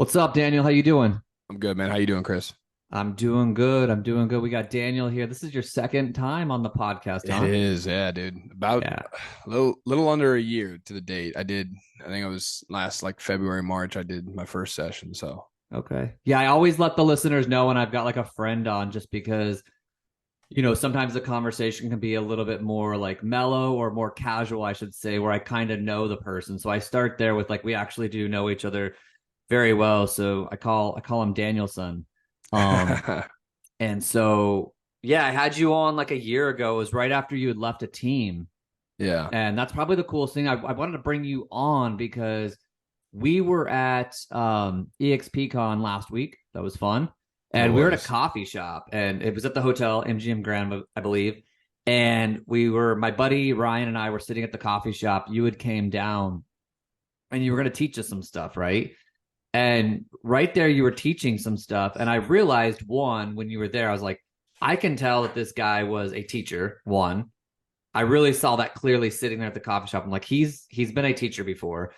What's up, Daniel? How you doing? I'm good, man. How you doing, Chris? I'm doing good. I'm doing good. We got Daniel here. This is your second time on the podcast, It huh? is, yeah, dude. About Yeah. a little under a year to the date. I think it was last like February, March. I did my first session. So Okay. Yeah, I always let the listeners know when I've got like a friend on just because, sometimes the conversation can be a little bit more like mellow or more casual, I should say, where I kind of know the person. So I start there with like we actually do know each other very well. So I call him Danielson. Um and so yeah, I had you on like a year ago. It was right after you had left a team. yeah, And that's probably the coolest thing. I wanted to bring you on because we were at EXPCon last week. That was fun. it And we were at a was. coffee shop, and it was at the hotel, MGM Grand, I believe. And my buddy Ryan and I were sitting at the coffee shop. You had came down and you were going to teach us some stuff, right? And right there, you were teaching some stuff. And I realized, one, when you were there, I was like, I can tell that this guy was a teacher, one. I really saw that clearly sitting there at the coffee shop. I'm like, he's been a teacher before.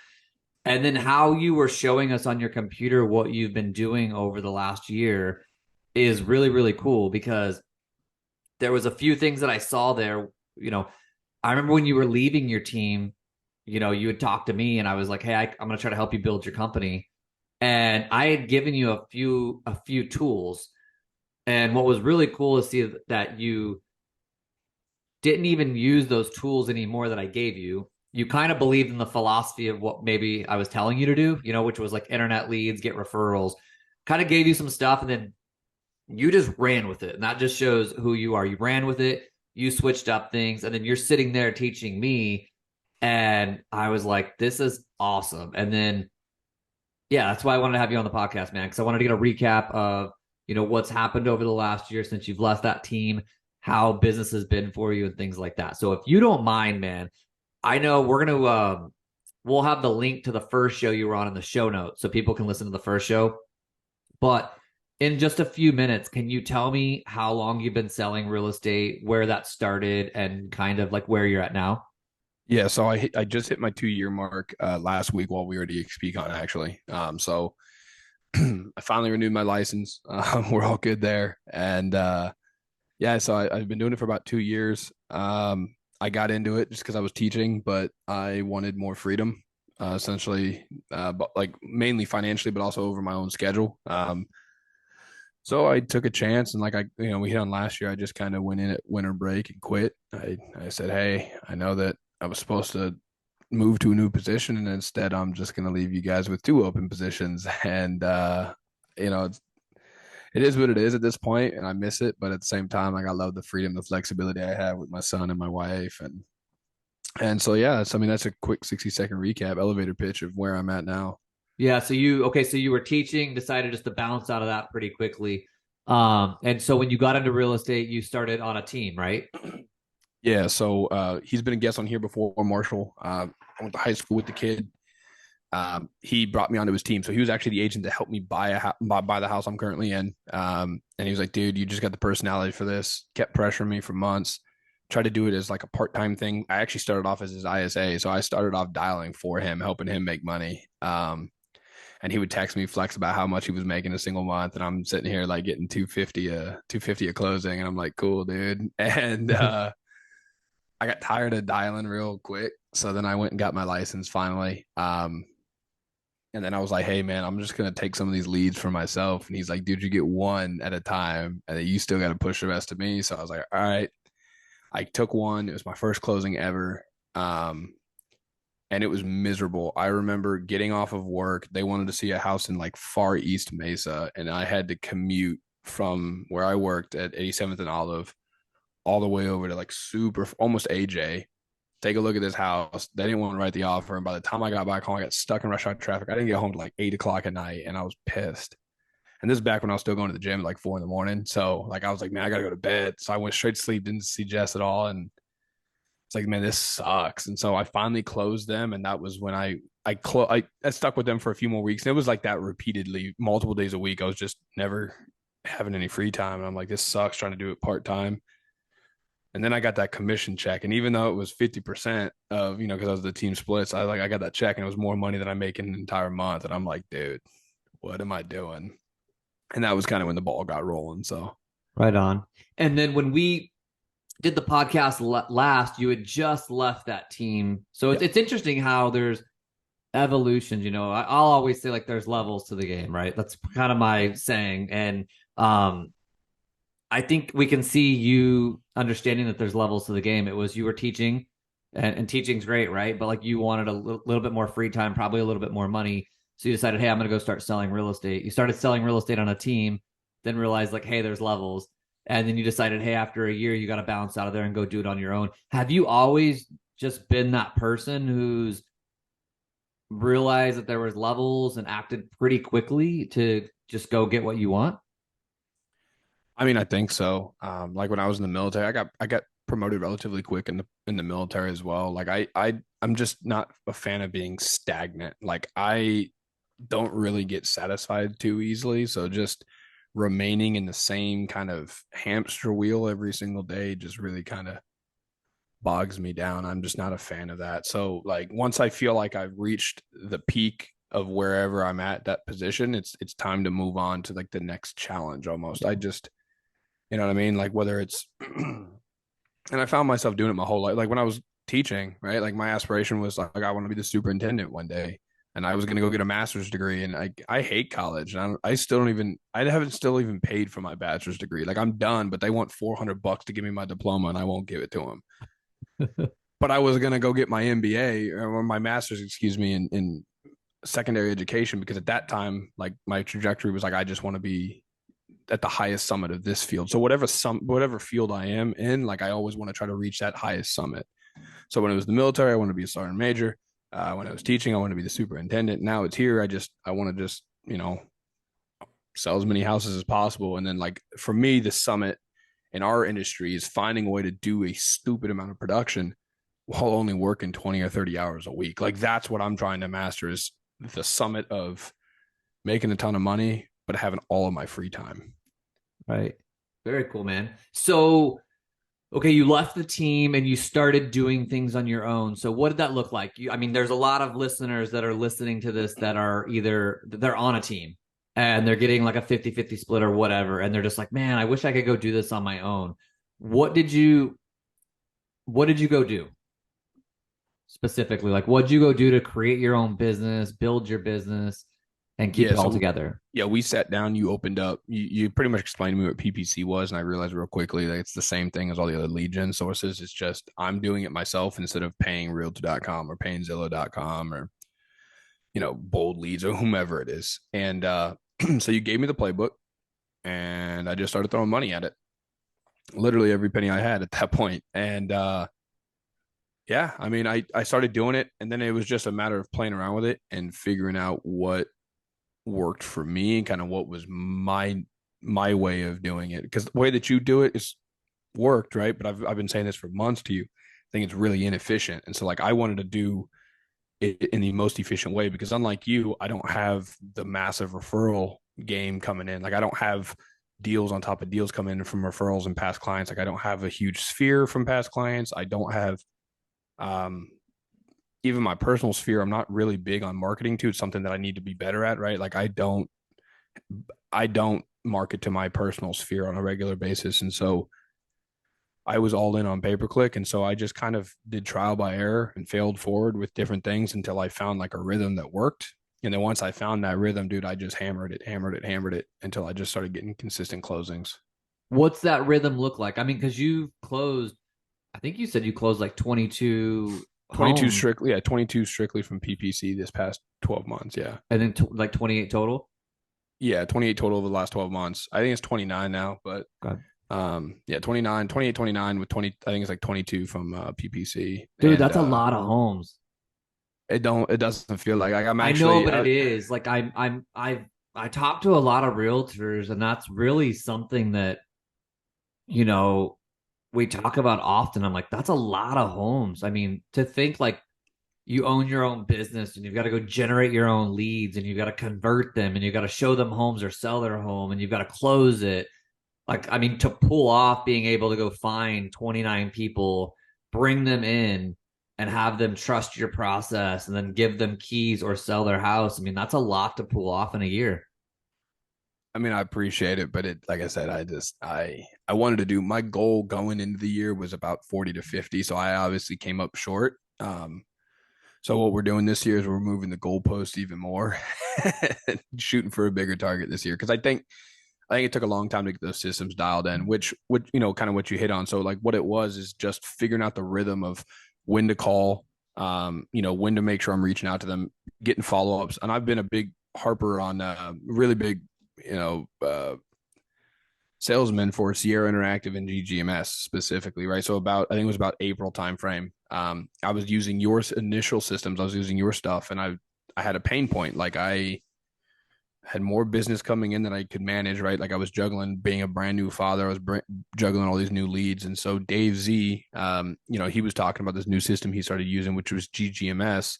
And then how you were showing us on your computer what you've been doing over the last year is really, really cool because there was a few things that I saw there. You know, I remember when you were leaving your team, you had talked to me and I was like, hey, I'm going to try to help you build your company. And I had given you a few tools. And what was really cool is see that you didn't even use those tools anymore that I gave you. You kind of believed in the philosophy of what maybe I was telling you to do, which was like internet leads, get referrals, kind of gave you some stuff and then you just ran with it. And that just shows who you are. You ran with it, you switched up things, and then you're sitting there teaching me. And I was like, this is awesome. And then, yeah, that's why I wanted to have you on the podcast, man, because I wanted to get a recap of, what's happened over the last year since you've left that team, how business has been for you, and things like that. So if you don't mind, man, I know we'll have the link to the first show you were on in the show notes so people can listen to the first show. But in just a few minutes, can you tell me how long you've been selling real estate, where that started, and kind of like where you're at now? Yeah. So I just hit my 2 year mark last week while we were at EXPCon actually. So I finally renewed my license. We're all good there, and yeah. So I've been doing it for about 2 years. I got into it just because I was teaching, but I wanted more freedom, essentially, but like mainly financially, but also over my own schedule. So I took a chance and we hit on last year. I just kind of went in at winter break and quit. I said, hey, I know that I was supposed to move to a new position, and instead I'm just going to leave you guys with two open positions. And you know, it is what it is at this point, and I miss it. But at the same time, like I love the freedom, the flexibility I have with my son and my wife, and so yeah. So I mean, that's a quick 60-second recap, elevator pitch of where I'm at now. Yeah, so you were teaching, decided just to bounce out of that pretty quickly. And so when you got into real estate, you started on a team, right? Yeah, so he's been a guest on here before, Marshall. I went to high school with the kid. He brought me onto his team, so he was actually the agent to help me buy the house I'm currently in. And he was like, "Dude, you just got the personality for this." Kept pressuring me for months. Tried to do it as like a part time thing. I actually started off as his ISA, so I started off dialing for him, helping him make money. And he would text me flex about how much he was making a single month, and I'm sitting here like getting 250 a closing, and I'm like, "Cool, dude." And I got tired of dialing real quick, so then I went and got my license finally. And then I was like, hey, man, I'm just going to take some of these leads for myself. And he's like, dude, you get one at a time, and then you still got to push the rest to me. So I was like, all right. I took one. It was my first closing ever. And it was miserable. I remember getting off of work. They wanted to see a house in like far East Mesa, and I had to commute from where I worked at 87th and Olive all the way over to like super almost AJ. Take a look at this house. They didn't want to write the offer. And by the time I got back home, I got stuck in rush hour traffic. I didn't get home till like 8 o'clock at night, and I was pissed. And this is back when I was still going to the gym at like 4 in the morning. So like I was like, man, I gotta go to bed. So I went straight to sleep, didn't see Jess at all. And it's like, man, this sucks. And so I finally closed them. And that was when I stuck with them for a few more weeks. And it was like that repeatedly, multiple days a week. I was just never having any free time. And I'm like, this sucks trying to do it part-time. And then I got that commission check. And even though it was 50% of, because I was the team splits, I got that check and it was more money than I make in an entire month. And I'm like, dude, what am I doing? And that was kind of when the ball got rolling. So Right on. And then when we did the podcast last, you had just left that team. So yeah, it's interesting how there's evolutions. I'll always say like there's levels to the game, right? That's kind of my saying. And um, I think we can see you understanding that there's levels to the game. It was you were teaching, and teaching's great, right? But like you wanted a little bit more free time, probably a little bit more money. So you decided, hey, I'm going to go start selling real estate. You started selling real estate on a team, then realized like, hey, there's levels. And then you decided, hey, after a year, you got to bounce out of there and go do it on your own. Have you always just been that person who's realized that there was levels and acted pretty quickly to just go get what you want? I mean, I think so. Like when I was in the military, I got promoted relatively quick in the military as well. Like I'm just not a fan of being stagnant. Like I don't really get satisfied too easily. So just remaining in the same kind of hamster wheel every single day just really kind of bogs me down. I'm just not a fan of that. So like once I feel like I've reached the peak of wherever I'm at that position, it's time to move on to like the next challenge almost. I just, you know what I mean? Like whether it's and I found myself doing it my whole life. Like when I was teaching, right? Like my aspiration was like I want to be the superintendent one day. And I was going to go get a master's degree, and I hate college. And I still don't even I haven't still even paid for my bachelor's degree. Like I'm done, but they want $400 to give me my diploma, and I won't give it to them. But I was gonna go get my MBA or my master's, excuse me, in secondary education because at that time, like my trajectory was like I just want to be at the highest summit of this field. So whatever field I am in, like I always want to try to reach that highest summit. So when it was the military, I want to be a sergeant major. When I was teaching, I want to be the superintendent. Now it's here. I want to just sell as many houses as possible. And then like for me, the summit in our industry is finding a way to do a stupid amount of production while only working 20 or 30 hours a week. Like that's what I'm trying to master is the summit of making a ton of money, but having all of my free time. Right. Very cool, man. So, okay, you left the team and you started doing things on your own. So, what did that look like? I mean, there's a lot of listeners that are listening to this that are either they're on a team and they're getting like a 50-50 split or whatever. And they're just like, man, I wish I could go do this on my own. What did you, what did you go do specifically? Like, what did you go do to create your own business, build your business, and keep Yeah. it all So together? yeah, we sat down, you opened up, you pretty much explained to me what PPC was, and I realized real quickly that it's the same thing as all the other lead gen sources. It's just I'm doing it myself instead of paying Realty.com or paying Zillow.com or Bold Leads or whomever it is. And so you gave me the playbook and I just started throwing money at it. Literally every penny I had at that point. And yeah, I mean I started doing it and then it was just a matter of playing around with it and figuring out what worked for me and kind of what was my way of doing it. Because the way that you do it is worked, right? But I've been saying this for months to you. I think it's really inefficient. And so like I wanted to do it in the most efficient way because unlike you, I don't have the massive referral game coming in. Like I don't have deals on top of deals coming in from referrals and past clients. Like I don't have a huge sphere from past clients. I don't have um even my personal sphere. I'm not really big on marketing too. It's something that I need to be better at, right? Like I don't market to my personal sphere on a regular basis. And so I was all in on pay per click. And so I just kind of did trial by error and failed forward with different things until I found like a rhythm that worked. And then once I found that rhythm, dude, I just hammered it until I just started getting consistent closings. What's that rhythm look like? I mean, because you closed, I think you said you closed like 22 22 homes strictly, yeah, 22 strictly from PPC this past 12 months. Yeah. and then like 28 total. Yeah. 28 total over the last 12 months. I think it's 29 now, but God. yeah, 29, 28, 29 with 20, I think it's like 22 from PPC. Dude, And that's a lot of homes. it doesn't feel like I'm I know, actually, but it is. Like I talk to a lot of realtors, and that's really something that, you know, we talk about often. I'm like, that's a lot of homes. I mean, to think like you own your own business and you've got to go generate your own leads and you've got to convert them and you've got to show them homes or sell their home and you've got to close it. Like, I mean, to pull off being able to go find 29 people, bring them in and have them trust your process and then give them keys or sell their house. I mean, that's a lot to pull off in a year. I mean, I appreciate it, but like I said, I wanted to do, my goal going into the year was about 40 to 50. So I obviously came up short. So what we're doing this year is we're moving the goalpost even more, shooting for a bigger target this year. Cause I think it took a long time to get those systems dialed in, which would, kind of what you hit on. So like what it was is just figuring out the rhythm of when to call, when to make sure I'm reaching out to them, getting follow-ups. And I've been a big harper on really big, you know, uh, salesman for Sierra Interactive and GGMS specifically, right? So I think it was about April timeframe. I was using your initial systems. I was using your stuff, and I had a pain point. Like I had more business coming in than I could manage, right? Like I was juggling being a brand new father. I was juggling all these new leads. And so Dave Z, he was talking about this new system he started using, which was GGMS.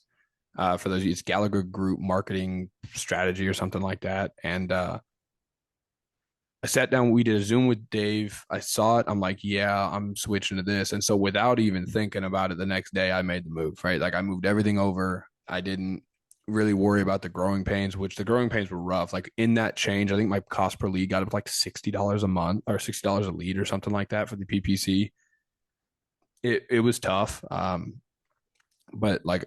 For those, it's Gallagher Group Marketing Strategy or something like that. And I sat down, we did a Zoom with Dave. I saw it. I'm like, yeah, I'm switching to this. And so without even thinking about it, the next day I made the move, right? Like I moved everything over. I didn't really worry about the growing pains, which the growing pains were rough. Like in that change, I think my cost per lead got up to like $60 a month or $60 a lead or something like that for the PPC. It was tough. But like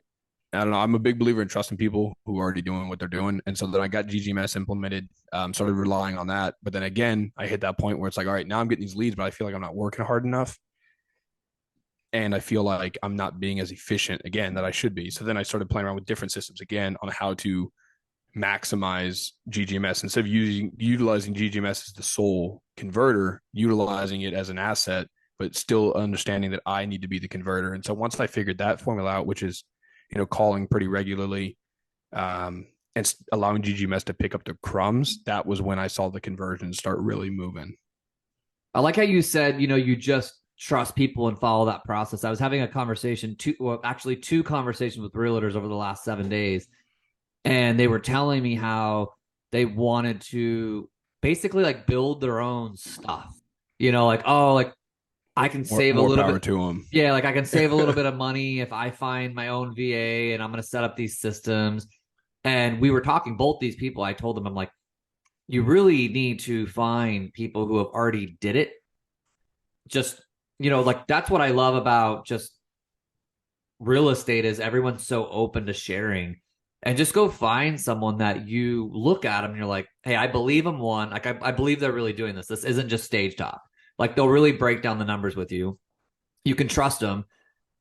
I don't know. I'm a big believer in trusting people who are already doing what they're doing. And so then I got GGMS implemented, started relying on that. But then again, I hit that point where it's like, all right, now I'm getting these leads, but I feel like I'm not working hard enough. And I feel like I'm not being as efficient again that I should be. So then I started playing around with different systems again on how to maximize GGMS instead of utilizing GGMS as the sole converter, utilizing it as an asset, but still understanding that I need to be the converter. And so once I figured that formula out, which is calling pretty regularly, and allowing GGMS to pick up the crumbs, that was when I saw the conversions start really moving. I like how you said, you just trust people and follow that process. I was having a conversation, actually two conversations with realtors over the last 7 days, and they were telling me how they wanted to basically like build their own stuff. Like, oh, like I can More, save a more little power bit. to them. Yeah, like I can save a little bit of money if I find my own VA and I'm going to set up these systems. And we were talking, both these people, I told them, I'm like, you really need to find people who have already did it. Just, like that's what I love about just real estate is everyone's so open to sharing. And just go find someone that you look at them and you're like, hey, I believe them. One, like I believe they're really doing this. This isn't just stage talk. Like they'll really break down the numbers with you. You can trust them,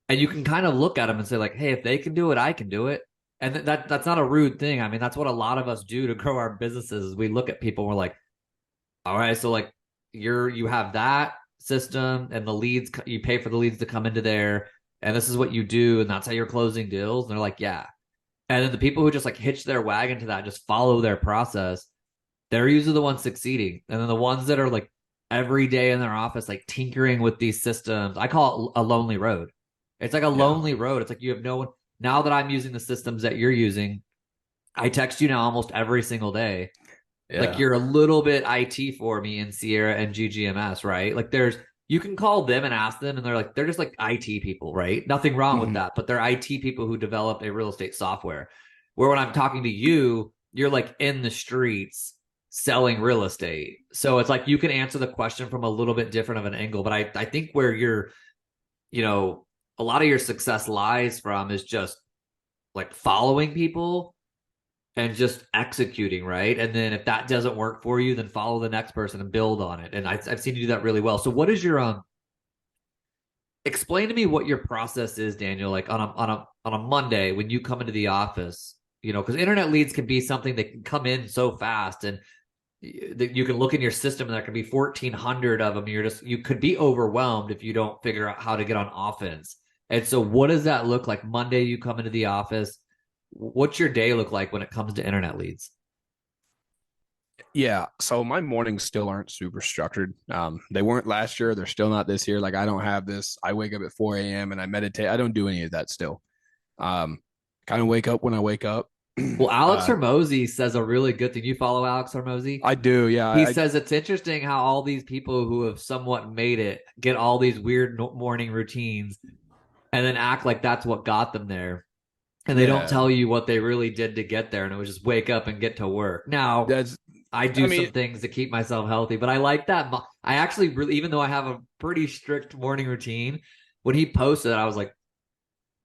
and you can kind of look at them and say like, hey, if they can do it, I can do it. And that's not a rude thing. I mean, that's what a lot of us do to grow our businesses. Is we look at people and we're like, all right, so like you have that system and the leads, you pay for the leads to come into there, and this is what you do, and that's how you're closing deals. And they're like, yeah. And then the people who just like hitch their wagon to that, just follow their process, they're usually the ones succeeding. And then the ones that are like every day in their office, like tinkering with these systems, I call it a lonely road. It's like a Yeah. lonely road. It's like you have no one. Now that I'm using the systems that you're using, I text you now almost every single day. Like Yeah. you're a little bit IT for me in Sierra and GGMS, right? Like you can call them and ask them, and they're just like IT people, right? Nothing wrong with Mm-hmm. that, but they're IT people who develop a real estate software. Where when I'm talking to you, you're like in the streets selling real estate. So it's like you can answer the question from a little bit different of an angle. But I think where you know, a lot of your success lies from is just like following people and just executing, right? And then if that doesn't work for you, then follow the next person and build on it. And I've seen you do that really well. So what is your explain to me what your process is, Daniel, like on a Monday when you come into the office, because internet leads can be something that can come in so fast, and you can look in your system and there can be 1,400 of them. You could be overwhelmed if you don't figure out how to get on offense. And so what does that look like? Monday, you come into the office. What's your day look like when it comes to internet leads? Yeah. So my mornings still aren't super structured. They weren't last year. They're still not this year. Like I don't have this. I wake up at 4 a.m. and I meditate. I don't do any of that still. Um, Kind of wake up when I wake up. Well, Alex uh, Hermosi says a really good thing. You follow Alex Hermosi? I do. Yeah. He says it's interesting how all these people who have somewhat made it get all these weird morning routines and then act like that's what got them there. And they don't Yeah. tell you what they really did to get there. And it was just wake up and get to work. Now, That's I I do mean, some things to keep myself healthy, but I like that. I actually really, even though I have a pretty strict morning routine, when he posted, I was like,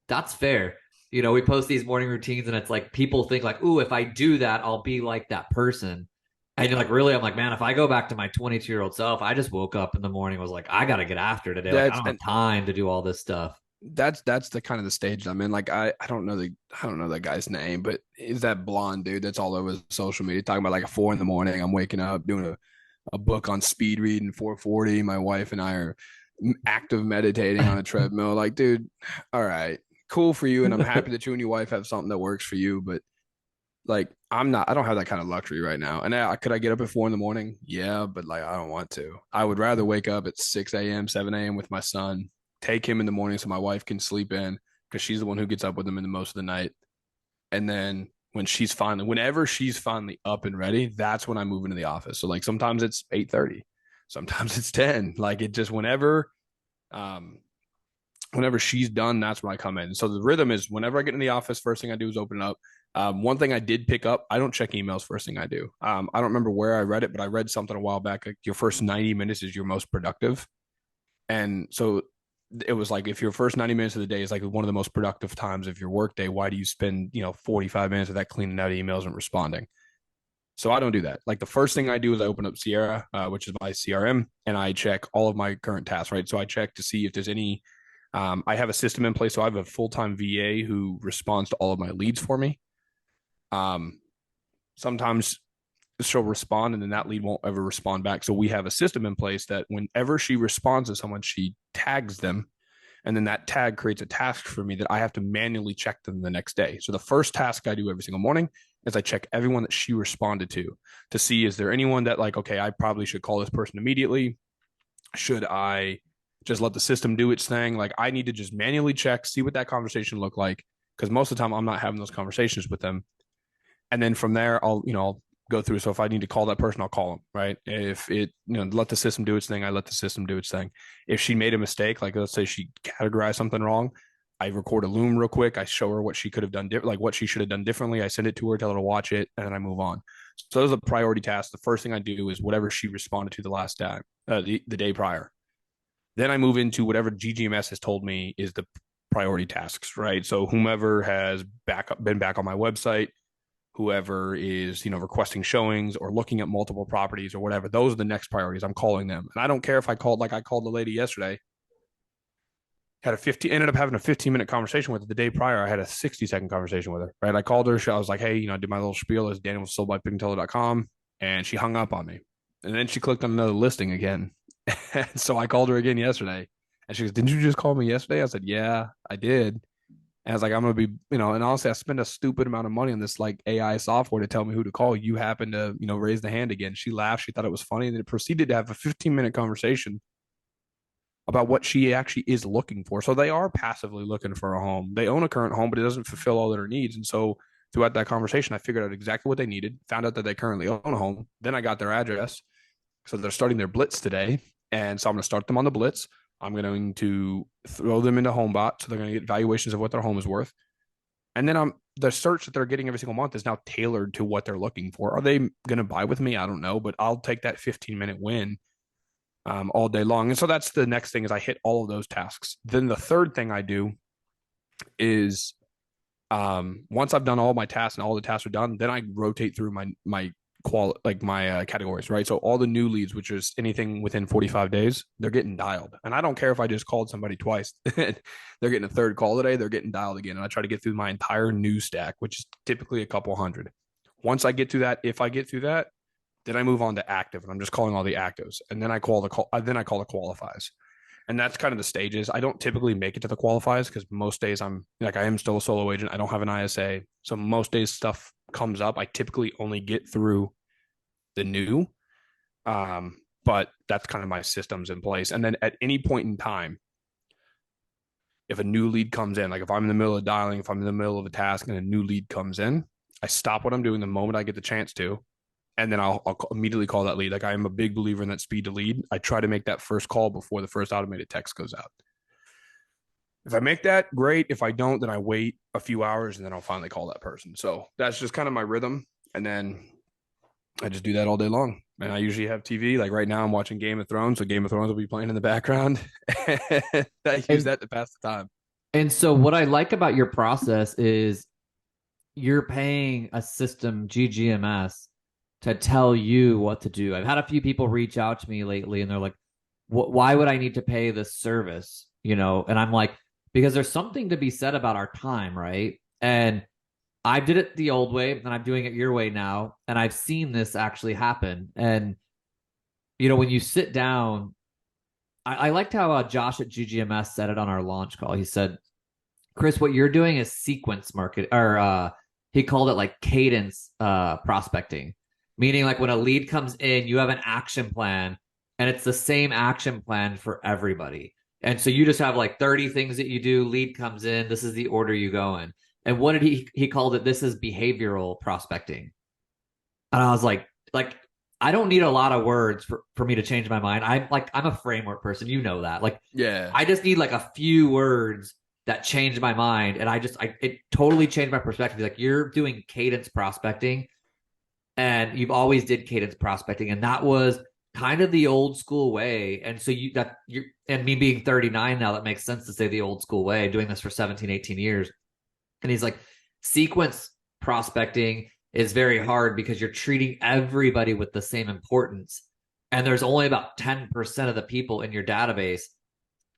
that's fair. We post these morning routines and it's like people think like, ooh, if I do that, I'll be like that person. And you're yeah, like, really? I'm like, man, if I go back to my 22-year-old self, I just woke up in the morning, was like, I gotta get after today. Like, I that's don't have and time to do all this stuff. that's the kind of the stage I'm in. Like I don't know that guy's name, but is that blonde dude that's all over social media talking about like at 4 in the morning. I'm waking up doing a book on speed reading 440. My wife and I are active meditating on a treadmill. Like, dude, all right, cool for you, and I'm happy that you and your wife have something that works for you. But like, I don't have that kind of luxury right now. And could I get up at 4 in the morning? Yeah, but like, I don't want to. I would rather wake up at 6 a.m., 7 a.m. with my son, take him in the morning so my wife can sleep in because she's the one who gets up with him in the most of the night. And then whenever she's finally up and ready, that's when I move into the office. So like sometimes it's 8:30, sometimes it's 10. Like it just um, whenever she's done, that's when I come in. So the rhythm is whenever I get in the office, first thing I do is open it up. One thing I did pick up, I don't check emails first thing I do. I don't remember where I read it, but I read something a while back. Like your first 90 minutes is your most productive. And so it was like, if your first 90 minutes of the day is like one of the most productive times of your workday, why do you spend, 45 minutes of that cleaning out emails and responding? So I don't do that. Like the first thing I do is I open up Sierra, which is my CRM, and I check all of my current tasks, right? So I check to see if there's any, I have a system in place. So I have a full-time VA who responds to all of my leads for me. Um, Sometimes she'll respond and then that lead won't ever respond back. So we have a system in place that whenever she responds to someone, she tags them. And then that tag creates a task for me that I have to manually check them the next day. So the first task I do every single morning is I check everyone that she responded to see, is there anyone that like, okay, I probably should call this person immediately. Should I just let the system do its thing? Like I need to just manually check, see what that conversation looked like. Because most of the time I'm not having those conversations with them. And then from there, I'll go through. So if I need to call that person, I'll call them, right? If it, let the system do its thing, I let the system do its thing. If she made a mistake, like let's say she categorized something wrong, I record a loom real quick. I show her what she could have done, like what she should have done differently. I send it to her, tell her to watch it, and then I move on. So those are the priority tasks. The first thing I do is whatever she responded to the last day, the day prior. Then I move into whatever GGMS has told me is the priority tasks, right? So whomever has been back on my website, whoever is requesting showings or looking at multiple properties or whatever, those are the next priorities. I'm calling them, and I don't care if I called, like I called the lady yesterday, ended up having a 15-minute conversation with her. The day prior I had a 60-second conversation with her, right? I called her, I was like, hey, I did my little spiel as Daniel was sold by Pignatello.com, and she hung up on me, and then she clicked on another listing again. And so I called her again yesterday, and she goes, didn't you just call me yesterday? I said, yeah, I did. And I was like, I'm gonna be, and honestly, I spent a stupid amount of money on this like AI software to tell me who to call. You happen to, raise the hand again. She laughed. She thought it was funny, and then it proceeded to have a 15-minute conversation about what she actually is looking for. So they are passively looking for a home. They own a current home, but it doesn't fulfill all their needs. And so throughout that conversation, I figured out exactly what they needed. Found out that they currently own a home. Then I got their address. So they're starting their blitz today, and so I'm going to start them on the blitz. I'm going to throw them into HomeBot, so they're going to get valuations of what their home is worth. And then the search that they're getting every single month is now tailored to what they're looking for. Are they going to buy with me? I don't know, but I'll take that 15-minute win all day long. And so that's the next thing, is I hit all of those tasks. Then the third thing I do is once I've done all my tasks and all the tasks are done, then I rotate through my categories, right? So all the new leads, which is anything within 45 days, they're getting dialed. And I don't care if I just called somebody twice. They're getting a third call today, they're getting dialed again. And I try to get through my entire new stack, which is typically a couple hundred. Once I get through that, if I get through that, then I move on to active, and I'm just calling all the actives. And then I call the qualifies. And that's kind of the stages. I don't typically make it to the qualifies because most days I am still a solo agent. I don't have an ISA. So most days stuff comes up. I typically only get through the new. But that's kind of my systems in place. And then at any point in time, if a new lead comes in, like if I'm in the middle of dialing, if I'm in the middle of a task and a new lead comes in, I stop what I'm doing the moment I get the chance to, and then I'll immediately call that lead. Like I am a big believer in that speed to lead. I try to make that first call before the first automated text goes out. If I make that, great. If I don't, then I wait a few hours and then I'll finally call that person. So that's just kind of my rhythm. And then I just do that all day long. And I usually have TV. Like right now, I'm watching Game of Thrones, so Game of Thrones will be playing in the background. I use And that to pass the time. so what I like about your process is you're paying a system, GGMS, to tell you what to do. I've had a few people reach out to me lately and they're like, why would I need to pay this service? And I'm like, because there's something to be said about our time, right? And I did it the old way and I'm doing it your way now. And I've seen this actually happen. And, when you sit down, I liked how Josh at GGMS said it on our launch call. He said, Chris, what you're doing is sequence market, or he called it like cadence prospecting, meaning like when a lead comes in, you have an action plan and it's the same action plan for everybody. And so you just have like 30 things that you do. Lead comes in, this is the order you go in. And what did he called it? This is behavioral prospecting. And I was like, I don't need a lot of words for me to change my mind. I'm a framework person. You know that. Like, Yeah. I just need like a few words that changed my mind. And it totally changed my perspective. Like, you're doing cadence prospecting and you've always did cadence prospecting. And that was kind of the old school way. And so and me being 39 now, that makes sense to say the old school way, doing this for 17, 18 years. And he's like, sequence prospecting is very hard because you're treating everybody with the same importance. And there's only about 10% of the people in your database,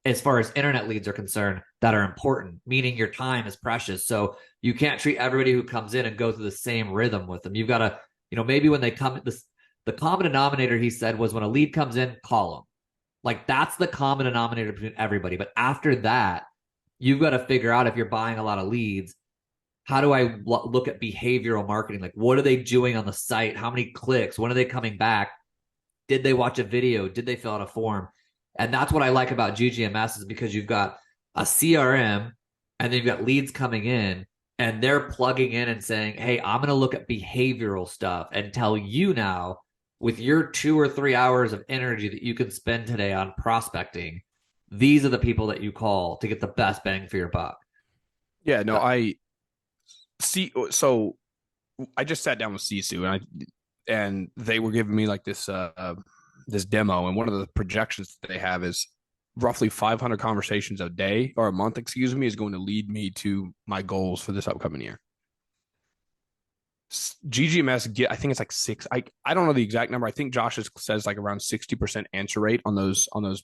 as far as internet leads are concerned, that are important, meaning your time is precious. So you can't treat everybody who comes in and go through the same rhythm with them. You've got to, maybe when they come, the common denominator, he said, was when a lead comes in, call them. Like, that's the common denominator between everybody. But after that, you've got to figure out, if you're buying a lot of leads, how do I look at behavioral marketing? Like, what are they doing on the site? How many clicks? When are they coming back? Did they watch a video? Did they fill out a form? And that's what I like about GGMS, is because you've got a CRM and then you've got leads coming in and they're plugging in and saying, hey, I'm going to look at behavioral stuff and tell you now, with your 2 or 3 hours of energy that you can spend today on prospecting, these are the people that you call to get the best bang for your buck. Yeah, no, Uh, I see. So I just sat down with Sisu and they were giving me like this demo, and one of the projections that they have is roughly 500 conversations a day or a month, excuse me, is going to lead me to my goals for this upcoming year. GGMS I think it's like six. I don't know the exact number. I think Josh says like around 60% answer rate on those those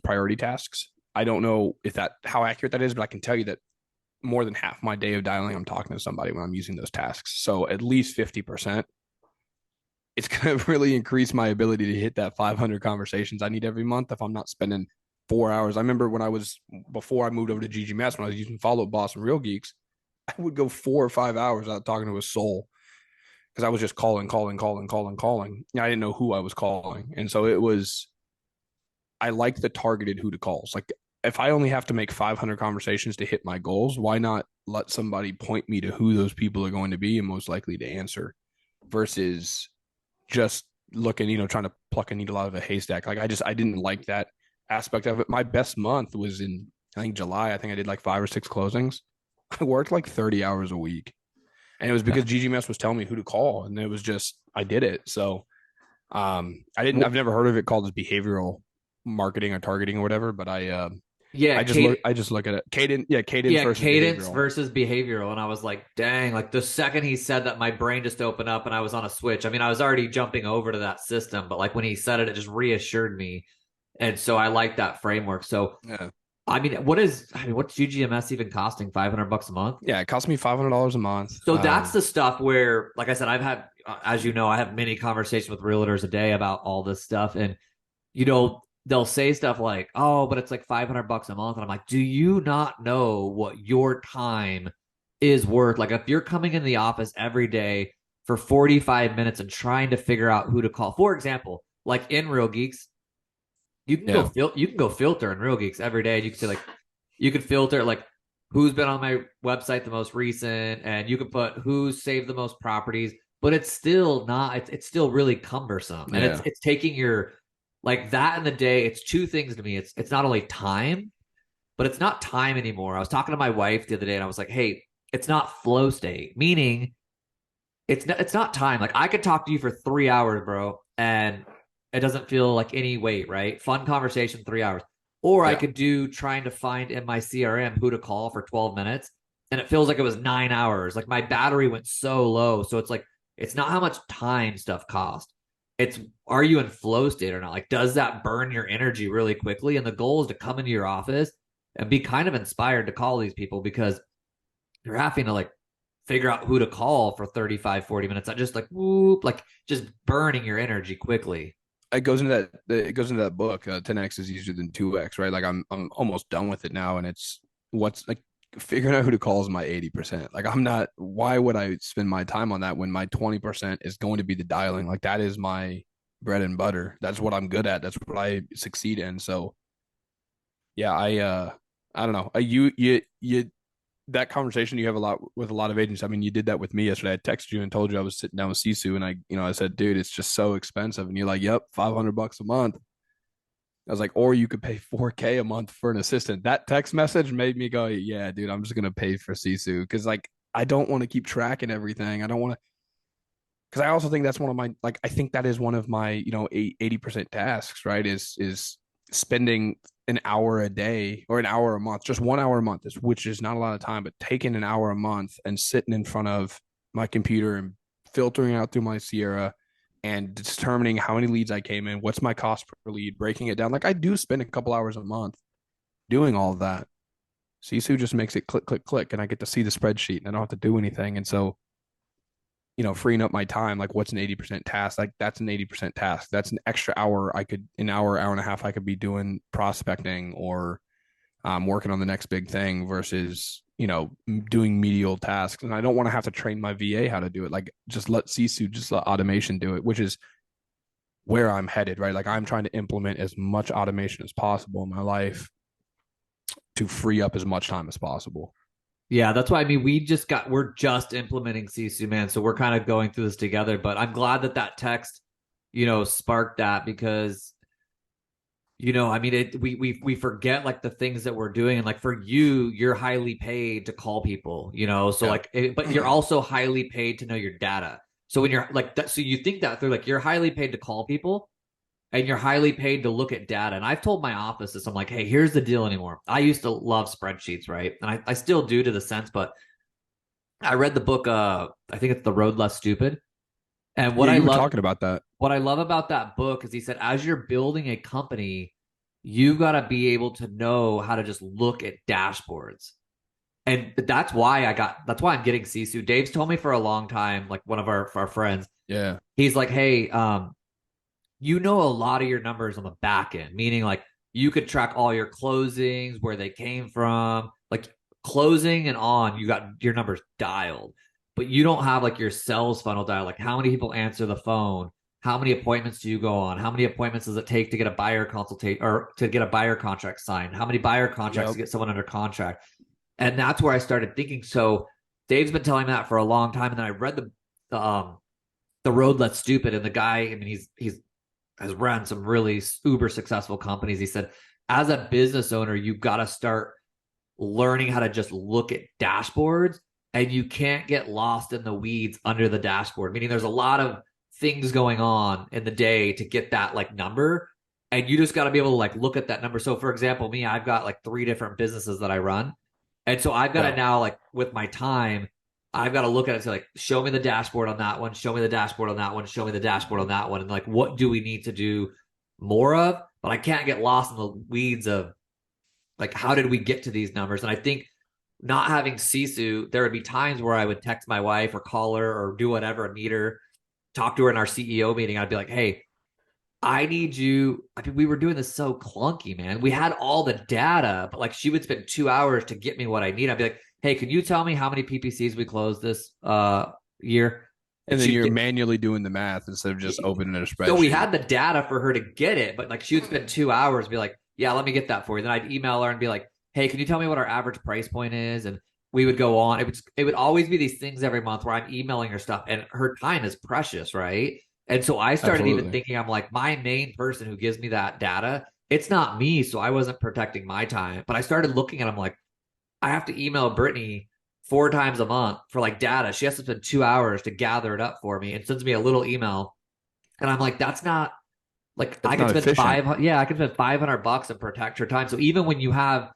priority tasks. I don't know if how accurate that is, but I can tell you that more than half my day of dialing, I'm talking to somebody when I'm using those tasks. So at least 50%. It's going to really increase my ability to hit that 500 conversations I need every month if I'm not spending 4 hours. I remember before I moved over to GGMS, when I was using Follow Up Boss and Real Geeks, I would go 4 or 5 hours without talking to a soul because I was just calling. I didn't know who I was calling. And so I like the targeted who to calls. Like, if I only have to make 500 conversations to hit my goals, why not let somebody point me to who those people are going to be and most likely to answer versus just looking, trying to pluck a needle out of a haystack. Like, I didn't like that aspect of it. My best month was in, I think, July. I think I did like 5 or 6 closings. I worked like 30 hours a week. And it was because GGMS was telling me who to call. And it was just, I did it. So I've never heard of it called as behavioral marketing or targeting or whatever, but yeah, I just look at it. Cadence versus cadence behavioral. versus behavioral. And I was like, dang, like the second he said that, my brain just opened up and I was on a switch. I mean, I was already jumping over to that system, but like when he said it, it just reassured me. And so I like that framework. So, Yeah. I mean, what's GGMS even costing? $500 a month? Yeah. It cost me $500 a month. So that's the stuff where, like I said, I've had, as you know, I have many conversations with realtors a day about all this stuff. And, they'll say stuff like, oh, but it's like $500 a month. And I'm like, do you not know what your time is worth? Like, if you're coming in the office every day for 45 minutes and trying to figure out who to call, for example, like in Real Geeks, Yeah. you can go filter in Real Geeks every day. And you can say, like, you can filter like who's been on my website the most recent, and you can put who's saved the most properties, but it's still not, it's still really cumbersome. And Yeah. it's taking your, like, that in the day, it's two things to me. It's not only time, but it's not time anymore. I was talking to my wife the other day and I was like, hey, it's not flow state, meaning it's not time. Like I could talk to you for 3 hours, bro, and it doesn't feel like any weight, right? Fun conversation, 3 hours. Or I Yeah. could do trying to find in my CRM who to call for 12 minutes, and it feels like it was 9 hours. Like my battery went so low. So it's like it's not how much time stuff costs. It's are you in flow state or not? Like, does that burn your energy really quickly? And the goal is to come into your office and be kind of inspired to call these people because you're having to like figure out who to call for 35, 40 minutes. Not just like whoop, like just burning your energy quickly. It goes into that book. 10x is easier than 2x, right? Like I'm almost done with it now, and it's what's like figuring out who to call is my 80%. Like I'm not. Why would I spend my time on that when my 20% is going to be the dialing? Like that is my bread and butter. That's what I'm good at. That's what I succeed in. So yeah, I don't know. You that conversation you have a lot with a lot of agents. I mean, you did that with me yesterday. I texted you and told you I was sitting down with Sisu, and I said, dude, it's just so expensive. And you're like, yep, $500 a month. I was like, or you could pay 4K a month for an assistant. That text message made me go, yeah, dude, I'm just gonna pay for Sisu because like I don't want to keep tracking everything. I don't want to because I also think that's one of my like I think that is one of my 80% tasks, right? Is spending an hour a day or an hour a month, just 1 hour a month, which is not a lot of time, but taking an hour a month and sitting in front of my computer and filtering out through my Sierra and determining how many leads I came in, what's my cost per lead, breaking it down. Like I do spend a couple hours a month doing all of that. Sisu just makes it click, click, click, and I get to see the spreadsheet and I don't have to do anything. And so freeing up my time, like what's an 80% task? Like that's an 80% task. That's an extra hour an hour and a half I could be doing prospecting or working on the next big thing versus, doing medial tasks. And I don't want to have to train my VA how to do it. Like just let Sisu, just let automation do it, which is where I'm headed, right? Like I'm trying to implement as much automation as possible in my life to free up as much time as possible. Yeah, that's why I mean we're just implementing Sisu, man. So we're kind of going through this together. But I'm glad that text, sparked that because I mean, we forget like the things that we're doing, and like for you, you're highly paid to call people, so Yeah. like, but you're also highly paid to know your data. So when you're like that, so you think that they're like you're highly paid to call people, and you're highly paid to look at data. And I've told my office this, I'm like, hey, here's the deal anymore. I used to love spreadsheets, right? And I still do to the sense, but I read the book, I think it's The Road Less Stupid. And Yeah, you were talking about that. what I love about that book is he said, as you're building a company, you got to be able to know how to just look at dashboards. And that's why I'm getting Sisu. Dave's told me for a long time, like one of our friends, Yeah. he's like, hey, you know a lot of your numbers on the back end, meaning like you could track all your closings, where they came from, like closing and on, you got your numbers dialed, but you don't have like your sales funnel dialed. Like how many people answer the phone? How many appointments do you go on? How many appointments does it take to get a buyer consultate or to get a buyer contract signed? How many buyer contracts Yep. to get someone under contract? And that's where I started thinking. So Dave's been telling me that for a long time. And then I read the Road Less Stupid, and the guy, I mean, he's has run some really uber successful companies. He said, as a business owner, you've got to start learning how to just look at dashboards, and you can't get lost in the weeds under the dashboard. Meaning there's a lot of things going on in the day to get that like number. And you just got to be able to like look at that number. So for example, me, I've got like 3 different businesses that I run. And so I've got to Yeah. now like with my time, I've got to look at it and say like, show me the dashboard on that one, show me the dashboard on that one, show me the dashboard on that one. And like, what do we need to do more of? But I can't get lost in the weeds of like, how did we get to these numbers? And I think not having Sisu, there would be times where I would text my wife or call her or do whatever, meet her, talk to her in our CEO meeting. I'd be like, hey, I need you. I mean, we were doing this so clunky, man. We had all the data, but like she would spend 2 hours to get me what I need. I'd be like, hey, can you tell me how many PPCs we closed this year? And And then she'd you're get manually doing the math instead of just opening a so we spreadsheet. had the data for her to get it, but like she would spend 2 hours and be like, yeah, let me get that for you. Then I'd email her and be like, hey, can you tell me what our average price point is? And we would go on. It would always be these things every month where I'm emailing her stuff, and her time is precious, right? And so I started even Absolutely. thinking, I'm like, my main person who gives me that data, it's not me. So I wasn't protecting my time. But I started looking at, I'm like, I have to email Brittany 4 times a month for like data. She has to spend 2 hours to gather it up for me and sends me a little email. And I'm like, that's not like I That's could not spend efficient. I could spend $500 and protect her time. So even when you have,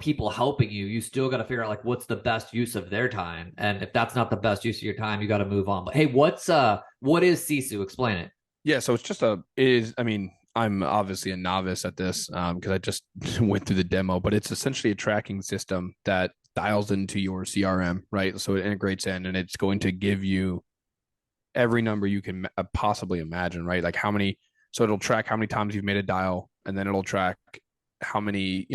people helping you, you still got to figure out like what's the best use of their time. And if that's not the best use of your time, you got to move on. But hey, what is Sisu? Explain it. Yeah, so it's just a is I mean, I'm obviously a novice at this because I just went through the demo, but it's essentially a tracking system that dials into your CRM, right? So it integrates in and it's going to give you every number you can possibly imagine, right? Like how many, so it'll track how many times you've made a dial, and then it'll track how many,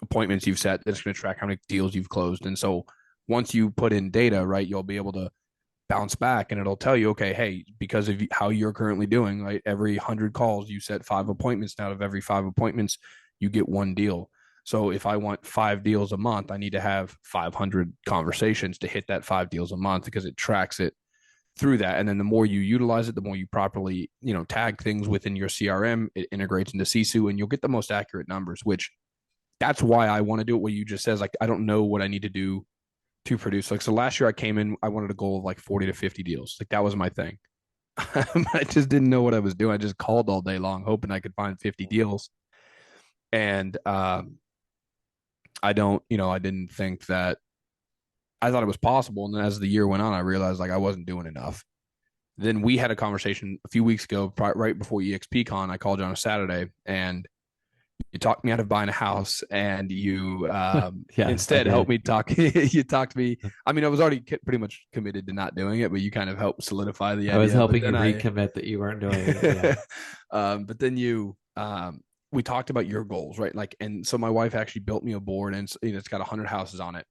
appointments you've set. It's going to track how many deals you've closed. And so once you put in data, right, you'll be able to bounce back and it'll tell you, okay, hey, because of how you're currently doing, right, every 100 calls, you set 5 appointments. Out of every 5 appointments, you get one deal. So if I want 5 deals a month, I need to have 500 conversations to hit that 5 deals a month because it tracks it through that. And then the more you utilize it, the more you properly, tag things within your CRM, it integrates into Sisu and you'll get the most accurate numbers, which that's why I want to do it. What you just says, like, I don't know what I need to do to produce. Like, so last year I came in, I wanted a goal of like 40 to 50 deals. Like that was my thing. I just didn't know what I was doing. I just called all day long, hoping I could find 50 deals. And I didn't think that I thought it was possible. And then as the year went on, I realized like I wasn't doing enough. Then we had a conversation a few weeks ago, right before EXPCon. I called you on a Saturday and you talked me out of buying a house and you Yes, I instead helped did. me talk. You talked to me. I mean, I was already pretty much committed to not doing it, but you kind of helped solidify the I was idea. But helping you then recommit that you weren't doing it. Yeah. but then we talked about your goals, right? Like, and so my wife actually built me a board and it's got 100 houses on it.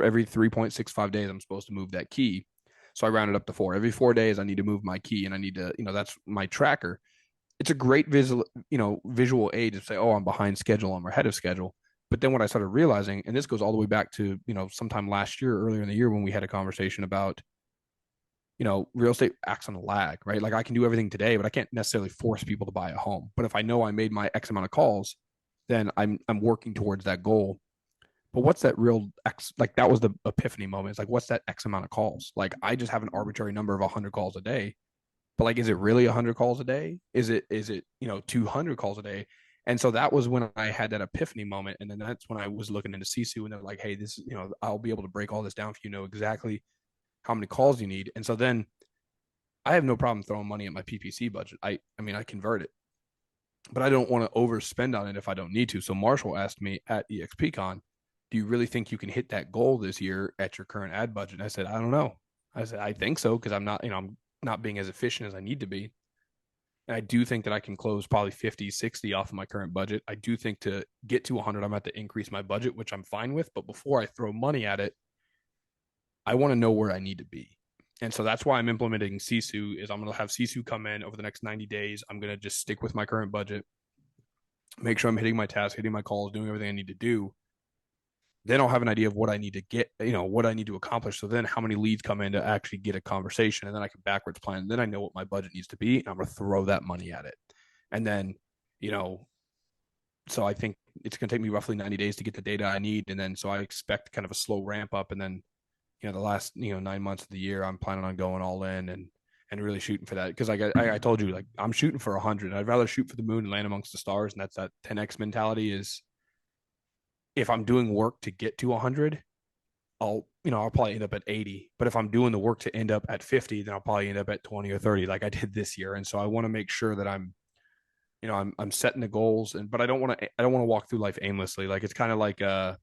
Every 3.65 days, I'm supposed to move that key. So I rounded up to 4. Every 4 days, I need to move my key and I need to, that's my tracker. It's a great visual aid to say, oh, I'm behind schedule, I'm ahead of schedule. But then what I started realizing, and this goes all the way back to, sometime last year, earlier in the year when we had a conversation about, real estate acts on a lag, right? Like I can do everything today, but I can't necessarily force people to buy a home. But if I know I made my X amount of calls, then I'm working towards that goal. But what's that real X? Like that was the epiphany moment. It's like, what's that X amount of calls? Like I just have an arbitrary number of 100 calls a day. But like, is it really 100 calls a day? Is it 200 calls a day? And so that was when I had that epiphany moment. And then that's when I was looking into Sisu and they're like, hey, this, I'll be able to break all this down for you, know exactly how many calls you need. And so then I have no problem throwing money at my PPC budget. I mean, I convert it, but I don't want to overspend on it if I don't need to. So Marshall asked me at EXPCon, do you really think you can hit that goal this year at your current ad budget? And I said, I don't know. I said, I think so because I'm not, I'm not being as efficient as I need to be. And I do think that I can close probably 50, 60 off of my current budget. I do think to get to 100, I'm going to have to increase my budget, which I'm fine with. But before I throw money at it, I want to know where I need to be. And so that's why I'm implementing Sisu is I'm going to have Sisu come in over the next 90 days. I'm going to just stick with my current budget, make sure I'm hitting my tasks, hitting my calls, doing everything I need to do. Then I'll have an idea of what I need to get, what I need to accomplish. So then how many leads come in to actually get a conversation, and then I can backwards plan. Then I know what my budget needs to be, and I'm going to throw that money at it. And then, so I think it's going to take me roughly 90 days to get the data I need. And then, so I expect kind of a slow ramp up. And then, the last, 9 months of the year, I'm planning on going all in and really shooting for that. Because like I told you, like I'm shooting for 100. I'd rather shoot for the moon and land amongst the stars. And that's that 10x mentality is, if I'm doing work to get to 100, I'll probably end up at 80. But if I'm doing the work to end up at 50, then I'll probably end up at 20 or 30 like I did this year. And so I want to make sure that I'm setting the goals, but I don't want to walk through life aimlessly. Like it's kind of like the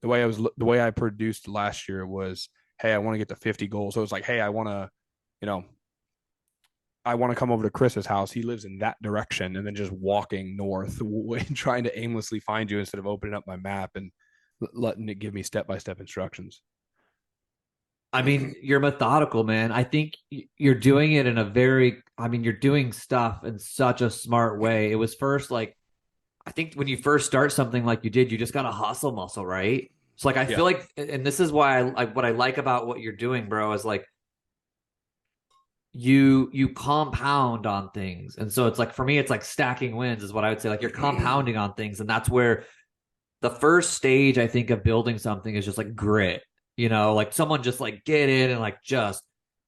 way I produced last year was, hey, I want to get to 50 goals. So it's like, hey, I want to, come over to Chris's house. He lives in that direction, and then just walking north, trying to aimlessly find you instead of opening up my map and letting it give me step-by-step instructions. I mean, you're methodical, man. I think you're doing it in a you're doing stuff in such a smart way. It was first like, I think when you first start something like you did, you just got a hustle muscle, right? So like, I Yeah. feel like, and this is why what I like about what you're doing, bro, is like you compound on things. And so it's like, for me, it's like stacking wins is what I would say. Like you're compounding on things. And that's where the first stage, I think, of building something is just like grit. like someone just like get in and like just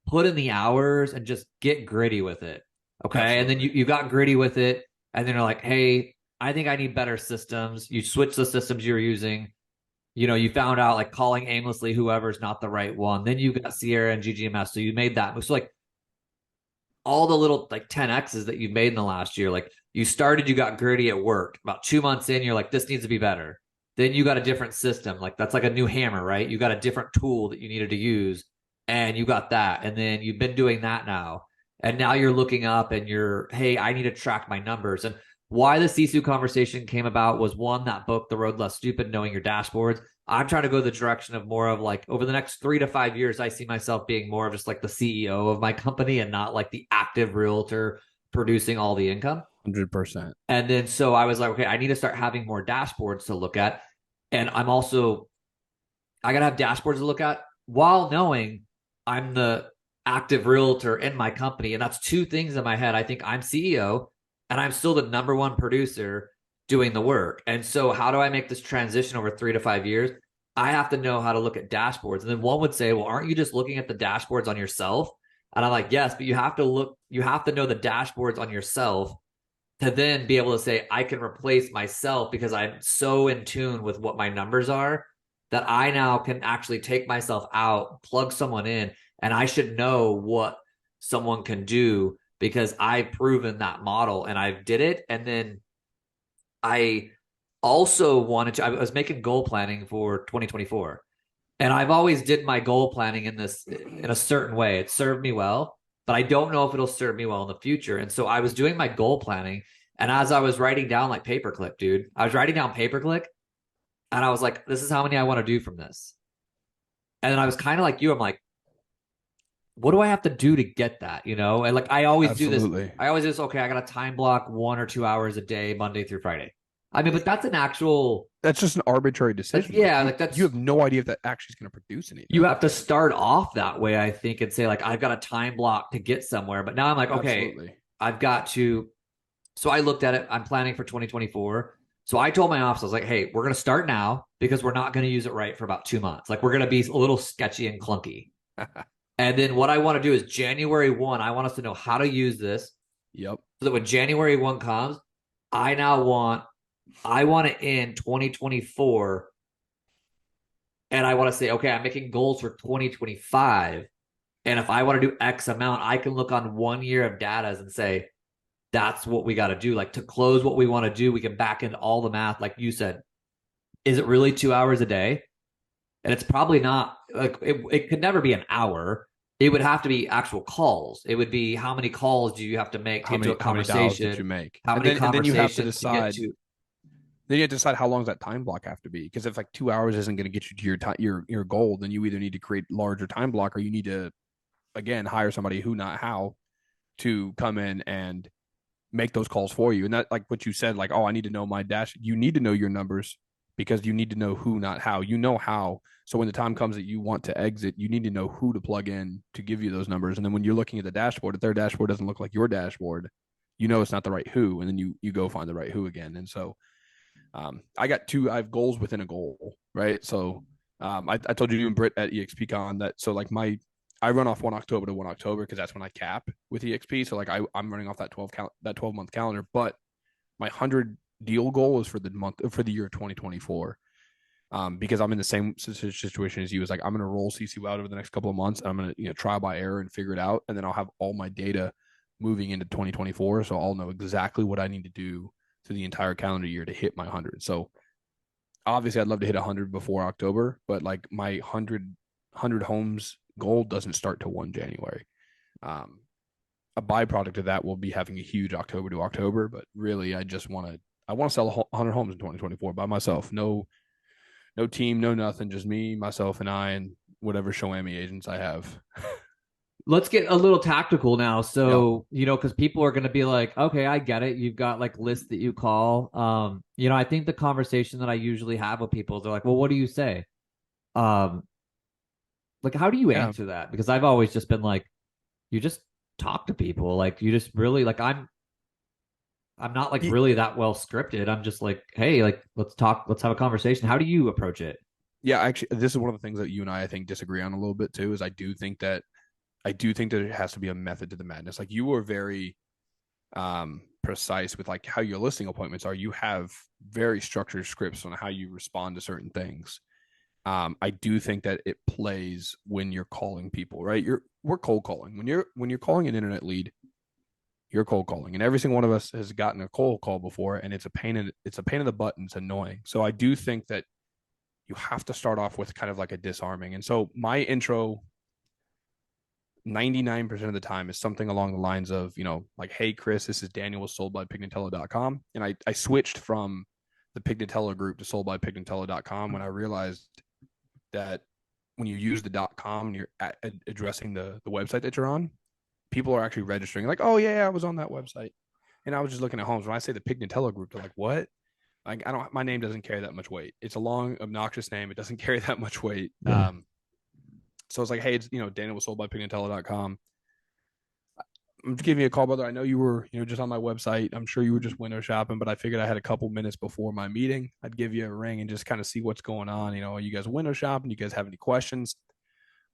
put in the hours and just get gritty with it. Okay. And then Absolutely. you got gritty with it. And then you're like, hey, I think I need better systems. You switch the systems you were using. You found out like calling aimlessly whoever's not the right one. Then you got Sierra and GGMS. So you made that. So like all the little like 10X's that you've made in the last year, like you started, you got gritty at work. About 2 months in, you're like, this needs to be better. Then you got a different system. Like that's like a new hammer, right? You got a different tool that you needed to use and you got that. And then you've been doing that now. And now you're looking up and hey, I need to track my numbers. And why the Sisu conversation came about was one, that book, The Road Less Stupid, Knowing Your Dashboards. I'm trying to go the direction of more of like over the next 3 to 5 years, I see myself being more of just like the CEO of my company and not like the active realtor producing all the income. 100%. And then so I was like, okay, I need to start having more dashboards to look at. And I got to have dashboards to look at while knowing I'm the active realtor in my company. And that's two things in my head. I think I'm CEO and I'm still the number one producer doing the work. And so, how do I make this transition over 3 to 5 years? I have to know how to look at dashboards. And then one would say, well, aren't you just looking at the dashboards on yourself? And I'm like, yes, but you have to know the dashboards on yourself to then be able to say, I can replace myself because I'm so in tune with what my numbers are that I now can actually take myself out, plug someone in, and I should know what someone can do because I've proven that model and I did it. And then I also I was making goal planning for 2024. And I've always did my goal planning in a certain way. It served me well, but I don't know if it'll serve me well in the future. And so I was doing my goal planning. And as I was writing down like paperclip, dude, I was writing down paperclip and I was like, this is how many I want to do from this. And then I was kind of like you. I'm like, what do I have to do to get that? And like I always do this. Absolutely. I always just, okay, I got to time block 1 or 2 hours a day, Monday through Friday. I mean, but that's an actual That's just an arbitrary decision. Like yeah, you, like you that's have no idea if that actually is going to produce you anything. have to start off that way, I think, and say, like, I've got a time block to get somewhere. But now I'm like, okay, Absolutely. I've got to. So I looked at it. I'm planning for 2024. So I told my office, I was like, hey, we're going to start now because we're not going to use it right for about 2 months. Like, we're going to be a little sketchy and clunky. And then what I want to do is January 1, I want us to know how to use this Yep. so that when January 1 comes, I want to end 2024 and I want to say, okay, I'm making goals for 2025. And if I want to do X amount, I can look on 1 year of data and say, that's what we got to do. Like to close what we want to do, we can back into all the math. Like you said, is it really 2 hours a day? And it's probably not like it could never be an hour. It would have to be actual calls. It would be how many calls do you have to make to get to a How many dials did conversation? you make? How And many then you have to conversations to get decide. to? Then you have to decide how long does that time block have to be? Because if like 2 hours isn't going to get you to your goal, then you either need to create larger time block or you need to again hire somebody who not how to come in and make those calls for you. And that like what you said, like, oh, I need to know my dash. You need to know your numbers because you need to know who, not how. You know how. So when the time comes that you want to exit, you need to know who to plug in to give you those numbers. And then when you're looking at the dashboard, if their dashboard doesn't look like your dashboard, you know it's not the right who. And then you go find the right who again. And so I have goals within a goal, right? So I told you and Britt at EXPCon that so like I run off 1 October to 1 October because that's when I cap with EXP. So like I'm running off that 12-month calendar, but my 100 deal goal is for the year 2024. Because I'm in the same situation as you. Is like I'm going to roll CC out over the next couple of months. I'm going to trial by error and figure it out, and then I'll have all my data moving into 2024, so I'll know exactly what I need to do through the entire calendar year to hit my 100. So obviously, I'd love to hit 100 before October, but like my 100 homes goal doesn't start till 1 January. A byproduct of that will be having a huge October to October, but really, I want to sell 100 homes in 2024 by myself. No team, no nothing, just me, myself, and I, and whatever Shoami agents I have. Let's get a little tactical now. Yep. So, because people are going to be like, okay, I get it. You've got like lists that you call. I think the conversation that I usually have with people, they're like, well, what do you say? Um, like, how do you Yeah. answer that? Because I've always just been like, you just talk to people. Like, you just really like, I'm not like really that well scripted. I'm just like, hey, like let's talk, let's have a conversation. How do you approach it? Yeah, actually, this is one of the things that you and I think disagree on a little bit too. Is I do think that it has to be a method to the madness. Like you were very precise with like how your listing appointments are. You have very structured scripts on how you respond to certain things. I do think that it plays when you're calling people, right? We're cold calling. When you're calling an internet lead, you're cold calling. And every single one of us has gotten a cold call before, and it's a pain in the butt and it's annoying. So I do think that you have to start off with kind of like a disarming. And so my intro 99% of the time is something along the lines of, like, hey, Chris, this is Daniel with sold by Pignatello.com. And I switched from the Pignatello group to sold by Pignatello.com when I realized that when you use the .com and you're addressing the website that you're on, people are actually registering like, oh, yeah, I was on that website. And I was just looking at homes. When I say the Pignatello group, they're like, what? Like, my name doesn't carry that much weight. It's a long, obnoxious name. It doesn't carry that much weight. Yeah. So it's like, hey, it's, Daniel was sold by Pignatello.com. I'm just giving you a call, brother. I know you were, just on my website. I'm sure you were just window shopping, but I figured I had a couple minutes before my meeting. I'd give you a ring and just kind of see what's going on. Are you guys window shopping? You guys have any questions?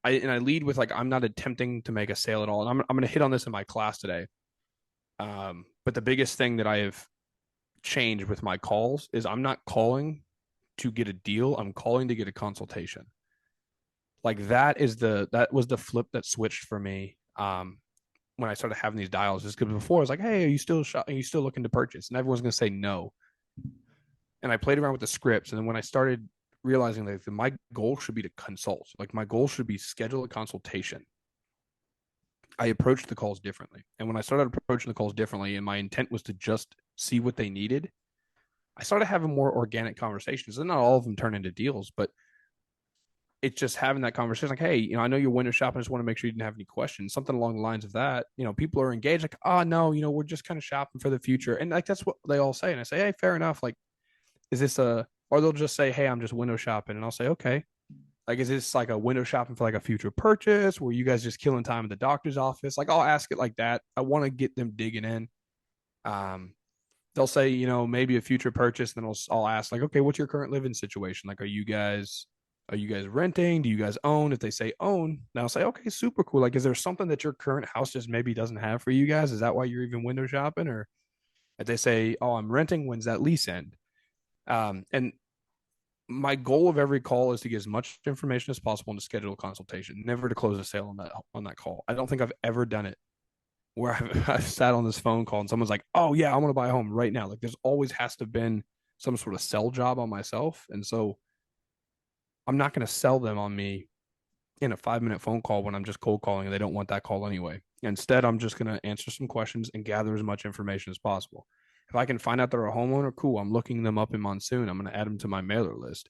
I lead with like, I'm not attempting to make a sale at all. And I'm going to hit on this in my class today. But the biggest thing that I have changed with my calls is I'm not calling to get a deal. I'm calling to get a consultation. Like that was the flip that switched for me. When I started having these dials, is because before I was like, hey, are you still looking to purchase? And everyone's going to say no. And I played around with the scripts. And then when I started realizing that my goal should be to consult, like my goal should be schedule a consultation, I approached the calls differently. And when I started approaching the calls differently and my intent was to just see what they needed, I started having more organic conversations. And not all of them turn into deals, but it's just having that conversation like, hey, I know you're window shopping. I just want to make sure you didn't have any questions, something along the lines of that. People are engaged like, oh, no, we're just kind of shopping for the future. And like, that's what they all say. And I say, hey, fair enough. Like, is this or they'll just say, hey, I'm just window shopping. And I'll say, okay. Like, is this like a window shopping for like a future purchase? Were you guys just killing time at the doctor's office? Like, I'll ask it like that. I want to get them digging in. Um, they'll say, maybe a future purchase. Then I'll ask like, okay, what's your current living situation? Like, are you guys renting? Do you guys own? If they say own, then I'll say, okay, super cool. Like, is there something that your current house just maybe doesn't have for you guys? Is that why you're even window shopping? Or if they say, oh, I'm renting, when's that lease end? And my goal of every call is to get as much information as possible and to schedule a consultation, never to close a sale on that call. I don't think I've ever done it where I've sat on this phone call and someone's like, oh yeah, I want to buy a home right now. Like there's always has to have been some sort of sell job on myself. And so I'm not going to sell them on me in a 5-minute phone call when I'm just cold calling and they don't want that call anyway. Instead, I'm just going to answer some questions and gather as much information as possible. If I can find out they're a homeowner, cool. I'm looking them up in Monsoon. I'm going to add them to my mailer list.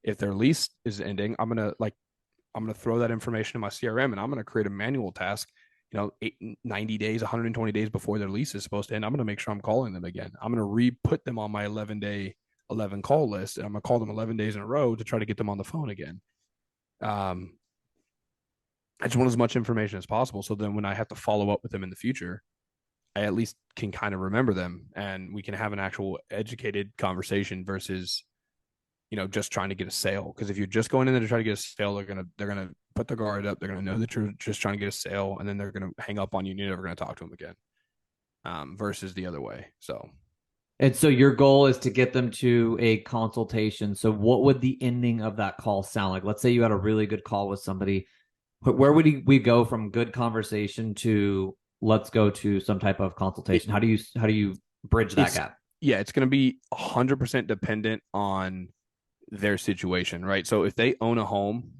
If their lease is ending, I'm going to throw that information in my CRM and I'm going to create a manual task, 90 days, 120 days before their lease is supposed to end. I'm going to make sure I'm calling them again. I'm going to re-put them on my 11 call list. And I'm going to call them 11 days in a row to try to get them on the phone again. I just want as much information as possible. So then when I have to follow up with them in the future, I at least can kind of remember them and we can have an actual educated conversation versus, just trying to get a sale. Because if you're just going in there to try to get a sale, they're gonna put their guard up. They're gonna know that you're just trying to get a sale, and then they're gonna hang up on you. And you're never gonna talk to them again. Versus the other way. So And so your goal is to get them to a consultation. So what would the ending of that call sound like? Let's say you had a really good call with somebody. Where would we go from good conversation to let's go to some type of it, consultation? How do you bridge that it's gap? yeah, it's gonna be 100% dependent on their situation, right? So if they own a home,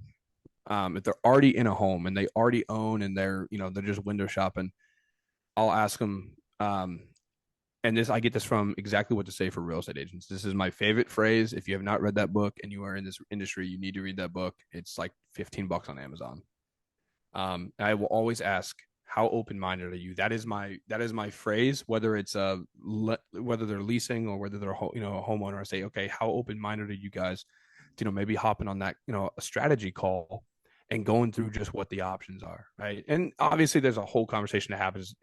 if they're already in a home and they already own and they're just window shopping, I'll ask them. And this I get this from exactly what to say for real estate agents. This is my favorite phrase. If you have not read that book and you are in this industry, you need to read that book. It's like $15 on Amazon. I will always ask, how open minded are you? That is my phrase. Whether it's whether they're leasing or whether they're a homeowner, I say, okay, how open minded are you guys? Maybe hopping on that a strategy call and going through just what the options are, right? And obviously, there's a whole conversation that happens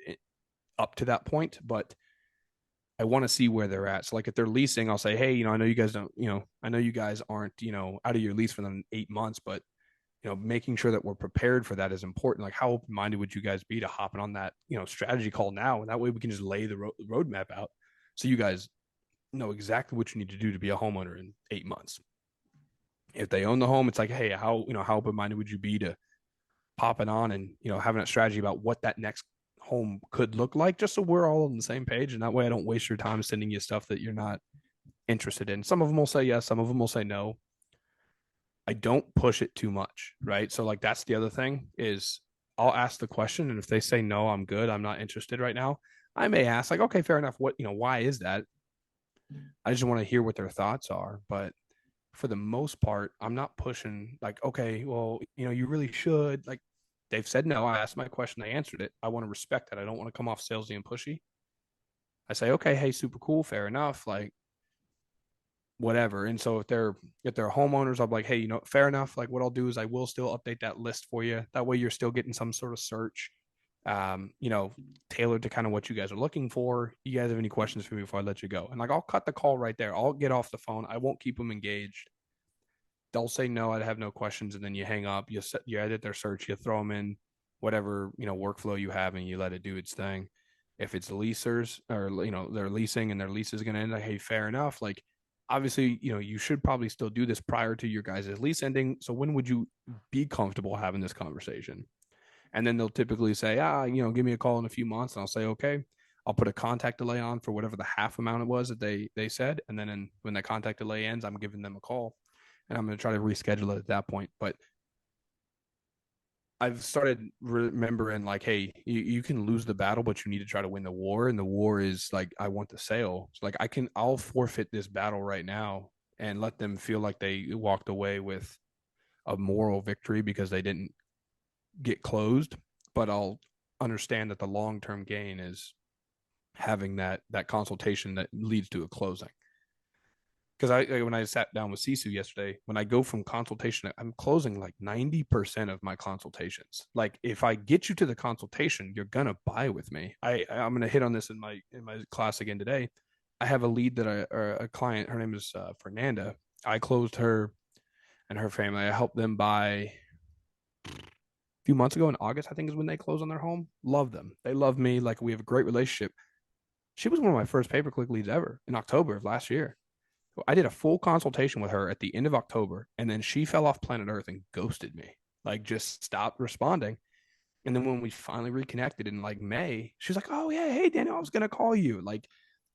up to that point, but I want to see where they're at. So like if they're leasing, I'll say, hey, I know you guys don't, I know you guys aren't, out of your lease for them 8 months, but making sure that we're prepared for that is important. Like how open minded would you guys be to hopping on that, strategy call now? And that way we can just lay the roadmap out. So you guys know exactly what you need to do to be a homeowner in 8 months. If they own the home, it's like, hey, how open minded would you be to popping on and, having a strategy about what that next home could look like, just so we're all on the same page. And that way I don't waste your time sending you stuff that you're not interested in. Some of them will say yes, some of them will say no. I don't push it too much, right? So like that's the other thing is I'll ask the question, and if they say no, I'm good, I'm not interested right now. I may ask like, okay, fair enough. What why is that? I just want to hear what their thoughts are, but for the most part, I'm not pushing like, okay, well, you really should. Like they've said no. I asked my question, they answered it. I want to respect that. I don't want to come off salesy and pushy. I say, okay, hey, super cool, fair enough. Like whatever. And so if they're homeowners, I'm like, hey, fair enough. Like what I'll do is I will still update that list for you. That way you're still getting some sort of search, tailored to kind of what you guys are looking for. You guys have any questions for me before I let you go? And like I'll cut the call right there. I'll get off the phone. I won't keep them engaged. They'll say no, I have no questions, and then you hang up. You edit their search, you throw them in whatever workflow you have, and you let it do its thing. If it's leasers or they're leasing and their lease is going to end, like, hey, fair enough. Like obviously, you should probably still do this prior to your guys' lease ending. So when would you be comfortable having this conversation? And then they'll typically say, give me a call in a few months, and I'll say, okay. I'll put a contact delay on for whatever the half amount it was that they said, and then when that contact delay ends, I'm giving them a call, and I'm going to try to reschedule it at that point. But I've started remembering like, hey, you can lose the battle, but you need to try to win the war. And the war is like, I want the sale. So like I'll forfeit this battle right now and let them feel like they walked away with a moral victory because they didn't get closed. But I'll understand that the long-term gain is having that consultation that leads to a closing. Because when I sat down with Sisu yesterday, when I go from consultation, I'm closing like 90% of my consultations. Like if I get you to the consultation, you're gonna buy with me. I'm gonna hit on this in my class again today. I have a lead that a client, her name is Fernanda. I closed her and her family. I helped them buy a few months ago in August, I think is when they closed on their home. Love them. They love me. Like we have a great relationship. She was one of my first pay-per-click leads ever in October of last year. I did a full consultation with her at the end of October, and then she fell off planet Earth and ghosted me, like just stopped responding. And then when we finally reconnected in like May, she was like, "Oh yeah, hey Daniel, I was gonna call you." Like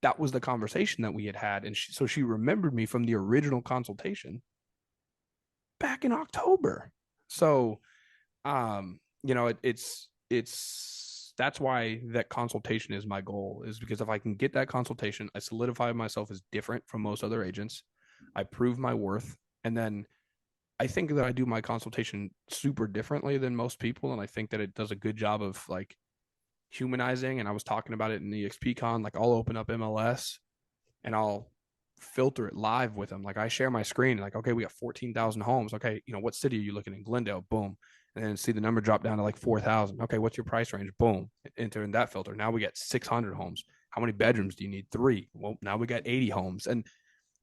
that was the conversation that we had had, and so she remembered me from the original consultation back in October. So, it's that's why that consultation is my goal, is because if I can get that consultation, I solidify myself as different from most other agents. I prove my worth. And then I think that I do my consultation super differently than most people. And I think that it does a good job of like humanizing. And I was talking about it in the XPCon, like I'll open up MLS and I'll filter it live with them. Like I share my screen, like, okay, we got 14,000 homes. Okay, what city are you looking in? Glendale, boom. And then see the number drop down to like 4,000. Okay, what's your price range? Boom. Enter in that filter. Now we got 600 homes. How many bedrooms do you need? 3. Well, now we got 80 homes. And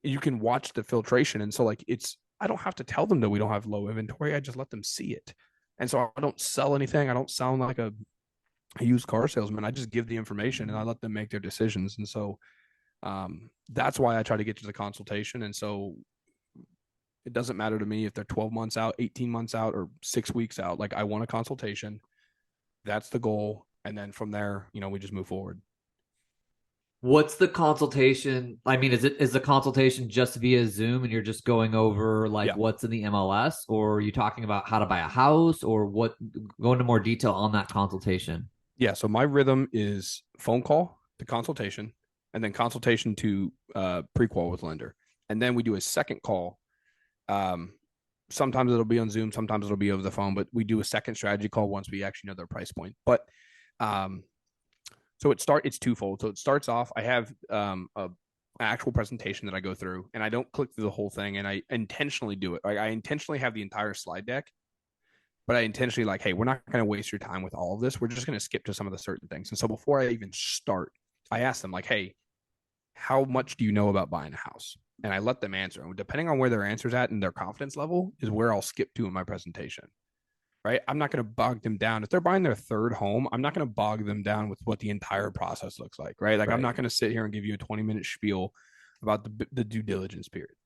you can watch the filtration. And so like I don't have to tell them that we don't have low inventory. I just let them see it. And so I don't sell anything. I don't sound like a used car salesman. I just give the information and I let them make their decisions. And so that's why I try to get to the consultation. And so it doesn't matter to me if they're 12 months out, 18 months out, or 6 weeks out. Like I want a consultation. That's the goal. And then from there, we just move forward. What's the consultation? I mean, is the consultation just via Zoom and you're just going over like Yeah. what's in the MLS, or are you talking about how to buy a house, or what? Go into more detail on that consultation. Yeah. So my rhythm is phone call to consultation and then consultation to pre-qual with lender. And then we do a second call. Um, Sometimes it'll be on Zoom, sometimes it'll be over the phone, but we do a second strategy call once we actually know their price point. But um, so it's twofold. So it starts off, I have a actual presentation that I go through, and I don't click through the whole thing, and I intentionally do it. I intentionally have the entire slide deck, but I intentionally like, hey, we're not going to waste your time with all of this. We're just going to skip to some of the certain things. And so before I even start, I ask them like, hey, how much do you know about buying a house? And I let them answer. And depending on where their answer's at and their confidence level is where I'll skip to in my presentation. Right. I'm not going to bog them down. If they're buying their third home, I'm not going to bog them down with what the entire process looks like. Right. Like I'm Right. not going to sit here and give you a 20-minute spiel about the due diligence period.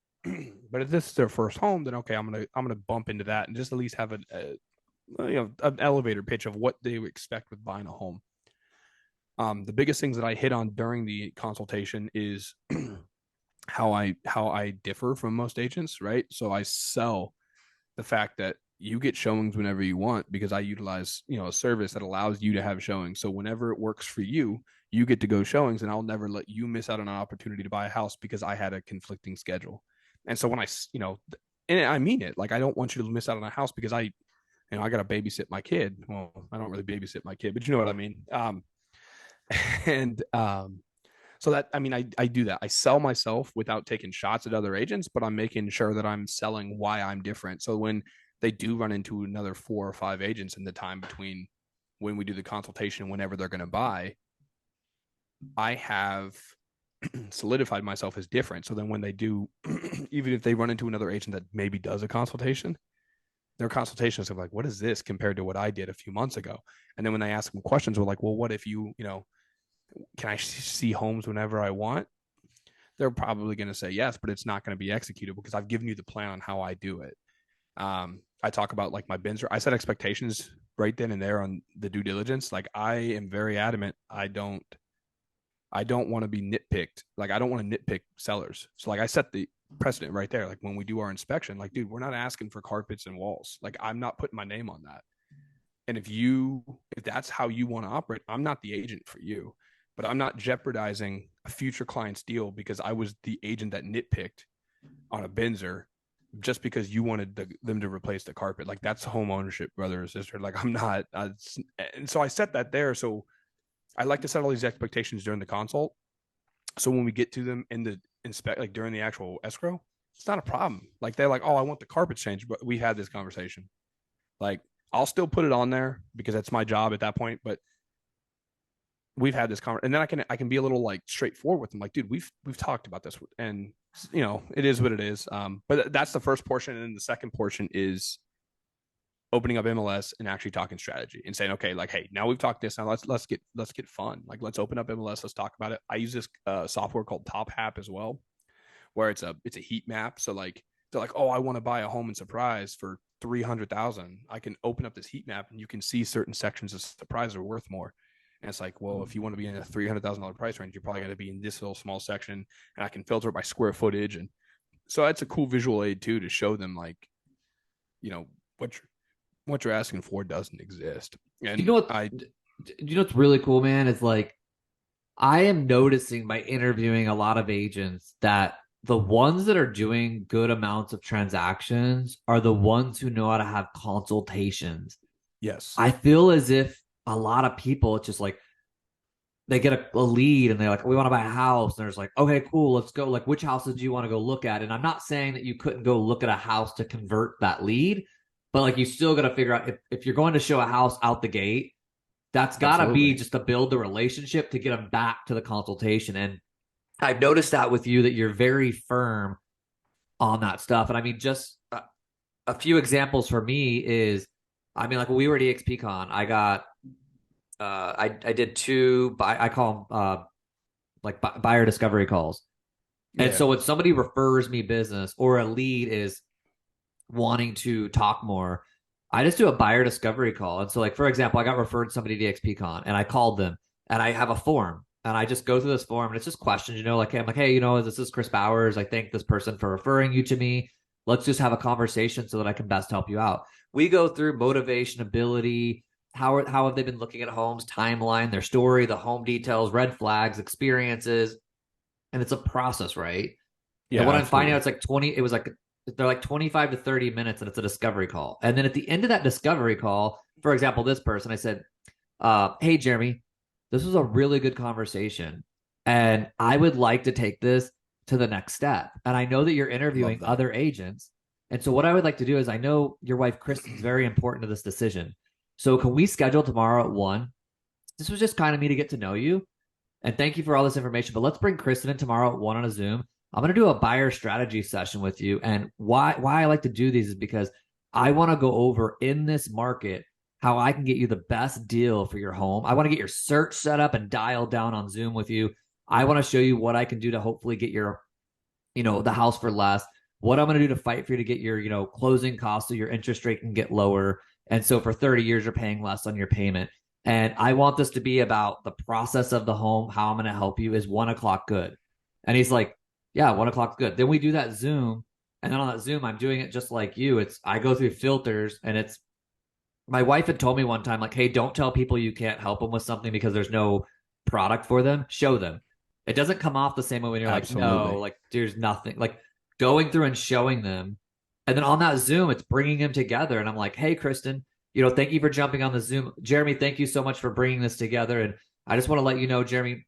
But if this is their first home, then okay, I'm gonna bump into that and just at least have an elevator pitch of what they expect with buying a home. The biggest things that I hit on during the consultation is how I differ from most agents, right? So I sell the fact that you get showings whenever you want because I utilize, a service that allows you to have showings. So whenever it works for you, you get to go showings, and I'll never let you miss out on an opportunity to buy a house because I had a conflicting schedule. And so when and I mean it, like I don't want you to miss out on a house because I got to babysit my kid. Well, I don't really babysit my kid, but you know what I mean. And so that, I mean, I do that. I sell myself without taking shots at other agents, but I'm making sure that I'm selling why I'm different. So when they do run into another 4 or 5 agents in the time between when we do the consultation, whenever they're going to buy, I have solidified myself as different. So then when they do, even if they run into another agent that maybe does a consultation, their consultations are like, what is this compared to what I did a few months ago? And then when they ask them questions, we're like, well, what if can I see homes whenever I want? They're probably going to say yes, but it's not going to be executed because I've given you the plan on how I do it. I talk about like my bins. I set expectations right then and there on the due diligence. Like I am very adamant. I don't want to be nitpicked. Like I don't want to nitpick sellers. So like I set the precedent right there. Like when we do our inspection, like, dude, we're not asking for carpets and walls. Like I'm not putting my name on that. And if that's how you want to operate, I'm not the agent for you, but I'm not jeopardizing a future client's deal because I was the agent that nitpicked on a Benzer just because you wanted them to replace the carpet. Like that's home ownership, brother or sister. Like I'm not. And so I set that there. So I like to set all these expectations during the consult. So when we get to them in the inspect, like during the actual escrow, it's not a problem. Like they're like, oh, I want the carpets changed, but we had this conversation. Like I'll still put it on there because that's my job at that point. But we've had this conversation, and then I can be a little like straightforward with them. Like, dude, we've talked about this, and it is what it is. But that's the first portion, and then the second portion is opening up MLS and actually talking strategy and saying, okay, like, hey, now we've talked this. Now let's get fun. Like, let's open up MLS. Let's talk about it. I use this software called TopHap as well, where it's a heat map. So like they're like, oh, I want to buy a home in Surprise for 300,000. I can open up this heat map and you can see certain sections of Surprise are worth more. And it's like, well, if you want to be in a $300,000 price range, you're probably going to be in this little small section, and I can filter it by square footage. And so that's a cool visual aid too to show them like, what you're asking for doesn't exist. You And know what? You know what's really cool, man? Is like I am noticing by interviewing a lot of agents that the ones that are doing good amounts of transactions are the ones who know how to have consultations. yes, I feel as if a lot of people, it's just like they get a lead and they're like, we want to buy a house. And there's like, okay, cool, let's go. Like, which houses do you want to go look at? And I'm not saying that you couldn't go look at a house to convert that lead, but like you still got to figure out if you're going to show a house out the gate, that's got to be absolutely. just to build the relationship to get them back to the consultation. And I've noticed that with you that you're very firm on that stuff. And I mean, just a few examples for me is, I mean, like when we were at EXPCon, I got, I did two, I call them like buyer discovery calls. And Yeah. so when somebody refers me business or a lead is wanting to talk more, I just do a buyer discovery call. And so, like, for example, I got referred somebody to EXPCon and I called them and I have a form and I just go through this form and it's just questions, like, I'm like, hey, this is Chris Bowers. I thank this person for referring you to me. Let's just have a conversation so that I can best help you out. We go through motivation, ability, how have they been looking at homes, timeline, their story, the home details, red flags, experiences, and it's a process, right? And Yeah, what I'm finding out, absolutely. it's like 20, it was like, they're like 25 to 30 minutes and it's a discovery call. And then at the end of that discovery call, for example, this person, I said, hey, Jeremy, this was a really good conversation. And I would like to take this to the next step. And I know that you're Love interviewing that. other agents. And so what I would like to do is I know your wife, Kristen's very important to this decision. So can we schedule tomorrow at 1? This was just kind of me to get to know you. And thank you for all this information. But let's bring Kristen in tomorrow at 1 on a Zoom. I'm going to do a buyer strategy session with you. And why I like to do these is because I want to go over in this market how I can get you the best deal for your home. I want to get your search set up and dialed down on Zoom with you. I want to show you what I can do to hopefully get your, the house for less. What I'm going to do to fight for you to get your, closing costs so your interest rate can get lower. And so for 30 years, you're paying less on your payment. And I want this to be about the process of the home. How I'm going to help you. Is 1 o'clock good? And he's like, yeah, 1 o'clock's good. Then we do that Zoom. And then on that Zoom, I'm doing it just like you. I go through filters, and my wife had told me one time, like, hey, don't tell people you can't help them with something because there's no product for them. Show them. It doesn't come off the same way when you're like, no, Absolutely. like there's nothing. Like going through and showing them. And then on that Zoom, it's bringing them together. And I'm like, hey, Kristen, thank you for jumping on the Zoom. Jeremy, thank you so much for bringing this together. And I just want to let you know, Jeremy,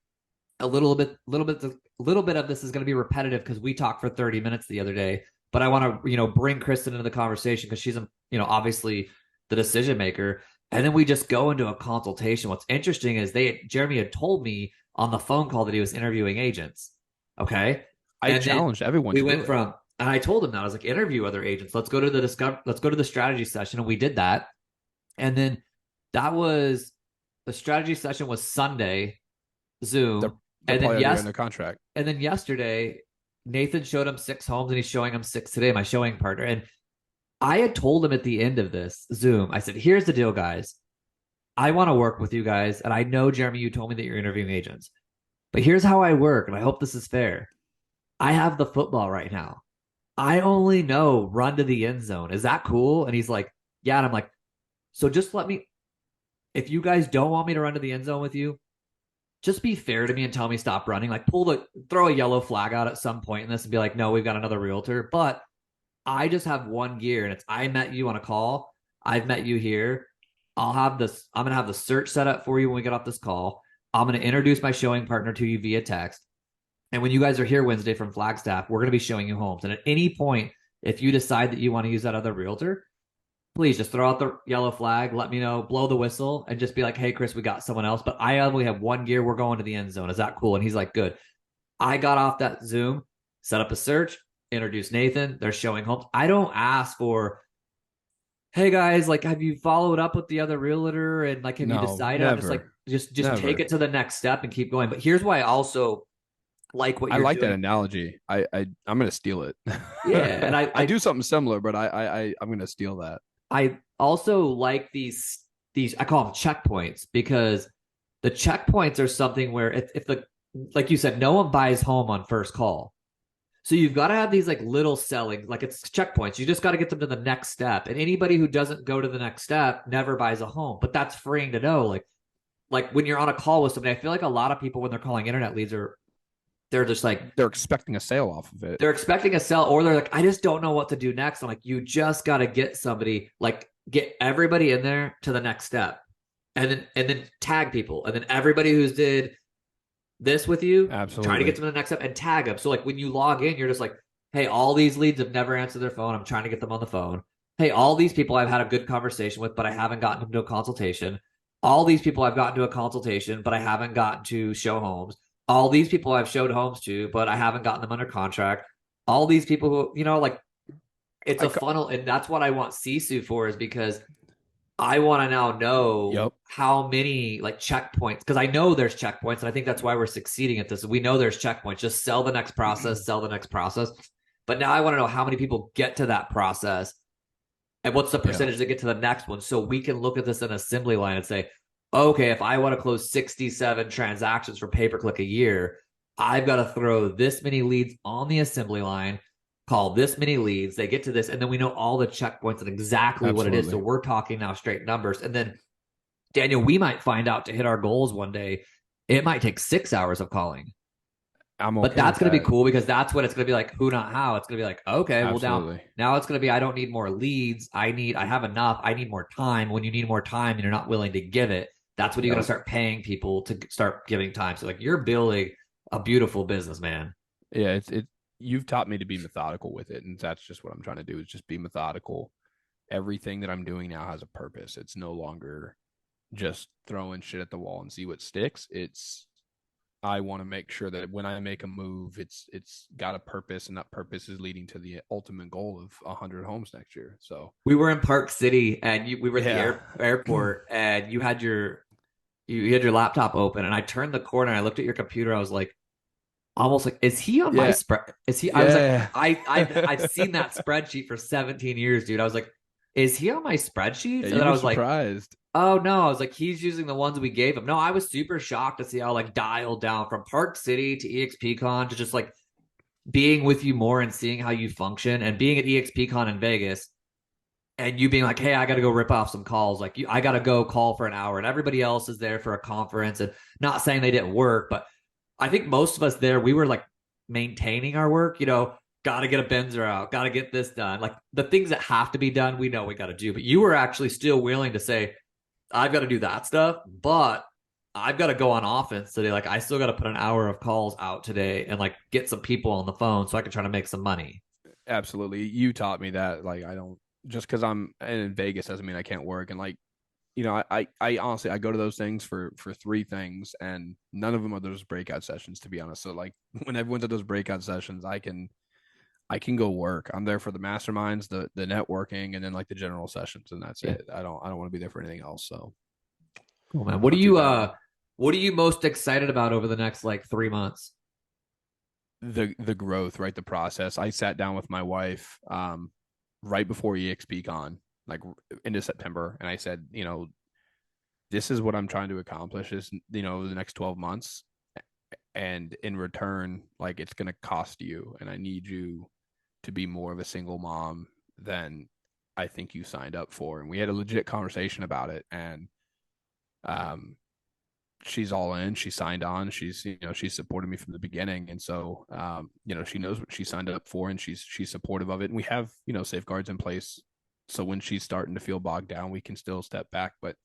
a little bit of this is going to be repetitive because we talked for 30 minutes the other day. But I want to, bring Kristen into the conversation because she's, obviously the decision maker. And then we just go into a consultation. What's interesting is Jeremy had told me on the phone call that he was interviewing agents. Okay. I And then challenged everyone we to do went it. from, and I told him that I was like, interview other agents. Let's go to the strategy session. And we did that. And then the strategy session was Sunday, They're Zoom. they're And then probably already in their contract. yesterday, Nathan showed him 6 homes and he's showing him six today, my showing partner. And I had told him at the end of this Zoom, I said, here's the deal, guys. I want to work with you guys. And I know, Jeremy, you told me that you're interviewing agents, but here's how I work. And I hope this is fair. I have the football right now. I only know run to the end zone. Is that cool? And he's like, yeah. And I'm like, so just let me, if you guys don't want me to run to the end zone with you, just be fair to me and tell me stop running. Like throw a yellow flag out at some point in this and be like, no, we've got another realtor. But I just have one gear, and it's I met you on a call. I've met you here. I'm gonna have the search set up for you when we get off this call. I'm gonna introduce my showing partner to you via text. And when you guys are here Wednesday from Flagstaff, we're gonna be showing you homes. And at any point, if you decide that you want to use that other realtor, please just throw out the yellow flag, let me know, blow the whistle, and just be like, hey, Chris, we got someone else. But I only have one gear. We're going to the end zone. Is that cool? And he's like, good. I got off that Zoom, set up a search, introduced Nathan. They're showing homes. I don't ask for, hey guys, like, have you followed up with the other realtor and like, have you No, decided? I'm just like, never, just take never. it to the next step and keep going. But here's why I also like what I you're like that doing. analogy. I'm gonna steal it. Yeah, and I do something similar, but I'm gonna steal that. I also like these I call them checkpoints because the checkpoints are something where if the like you said, no one buys home on first call. So you've got to have these like little selling, like it's checkpoints. You just got to get them to the next step. And anybody who doesn't go to the next step never buys a home. But that's freeing to know. Like when you're on a call with somebody, I feel like a lot of people when they're calling internet leads are they're just like They're expecting a sale off of it. they're expecting a sell or they're like, I just don't know what to do next. I'm like, you just got to get somebody, like get everybody in there to the next step and then tag people. And then everybody who's did this with you, try to get Absolutely. to the next step and tag them. So like when you log in, you're just like, hey, all these leads have never answered their phone. I'm trying to get them on the phone. Hey, all these people I've had a good conversation with, but I haven't gotten them to a consultation. All these people I've gotten to a consultation, but I haven't gotten to show homes. All these people I've showed homes to, but I haven't gotten them under contract. All these people who, like it's I a funnel. And that's what I want Sisu for is because I want to now know Yep. how many like checkpoints because I know there's checkpoints and I think that's why we're succeeding at this. We know there's checkpoints. Just sell the next process, sell the next process. But now I want to know how many people get to that process and what's the Yeah. percentage that get to the next one so we can look at this in assembly line and say, okay, if I want to close 67 transactions for pay-per-click a year, I've got to throw this many leads on the assembly line, call this many leads, they get to this, and then we know all the checkpoints and exactly what it is. So Absolutely. we're talking now straight numbers. And then, Daniel, we might find out to hit our goals one day, it might take 6 hours of calling. I'm But okay that's with going to be that. cool because that's what it's going to be like. Who, not how. It's going to be like, okay, well, now, Absolutely. now it's going to be, I don't need more leads. I have enough. I need more time. When you need more time and you're not willing to give it, that's when you're going to Yep. start paying people to start giving time. So, like, you're building a beautiful business, man. Yeah, it you've taught me to be methodical with it, and that's just what I'm trying to do is just be methodical. Everything that I'm doing now has a purpose. It's no longer just throwing shit at the wall and see what sticks. It's I want to make sure that when I make a move, it's got a purpose, and that purpose is leading to the ultimate goal of 100 homes next year. So We were in Park City, and we were at the yeah, airport, and you had your laptop open, and I turned the corner, and I looked at your computer. I was like, almost like, is he on my yeah, spread? Is he? I was like, yeah. I've seen that spreadsheet for 17 years, dude. I was like, is he on my Yeah, spreadsheets? And you then I were was like, surprised. oh no, I was like, he's using the ones we gave him. No, I was super shocked to see how like dialed down from Park City to EXPCon to just like being with you more and seeing how you function and being at EXPCon in Vegas and you being like, hey, I got to go rip off some calls. Like, I got to go call for an hour, and everybody else is there for a conference. And not saying they didn't work, but I think most of us there, we were like maintaining our work. Got to get a Benzer out, got to get this done. Like the things that have to be done, we know we got to do. But you were actually still willing to say, I've got to do that stuff, but I've got to go on offense today. Like, I still got to put an hour of calls out today and like get some people on the phone so I can try to make some money. Absolutely. You taught me that. Like, I don't, just because I'm in Vegas doesn't mean I can't work. And like, I honestly, I go to those things for three things, and none of them are those breakout sessions, to be honest. So like when everyone's at those breakout sessions, I can go work. I'm there for the masterminds, the networking, and then like the general sessions, and that's Yeah. it. I don't want to be there for anything else. So Cool, man. not too bad. What are you most excited about over the next like 3 months? The growth, right? The process. I sat down with my wife right before EXPCon, like into September, and I said, this is what I'm trying to accomplish is, the next 12 months. And in return, like it's going to cost you, and I need you to be more of a single mom than I think you signed up for. And we had a legit conversation about it. And um, she's all in. She signed on. She's supported me from the beginning. And so, she knows what she signed up for, and she's supportive of it. And we have, safeguards in place. So when she's starting to feel bogged down, we can still step back. But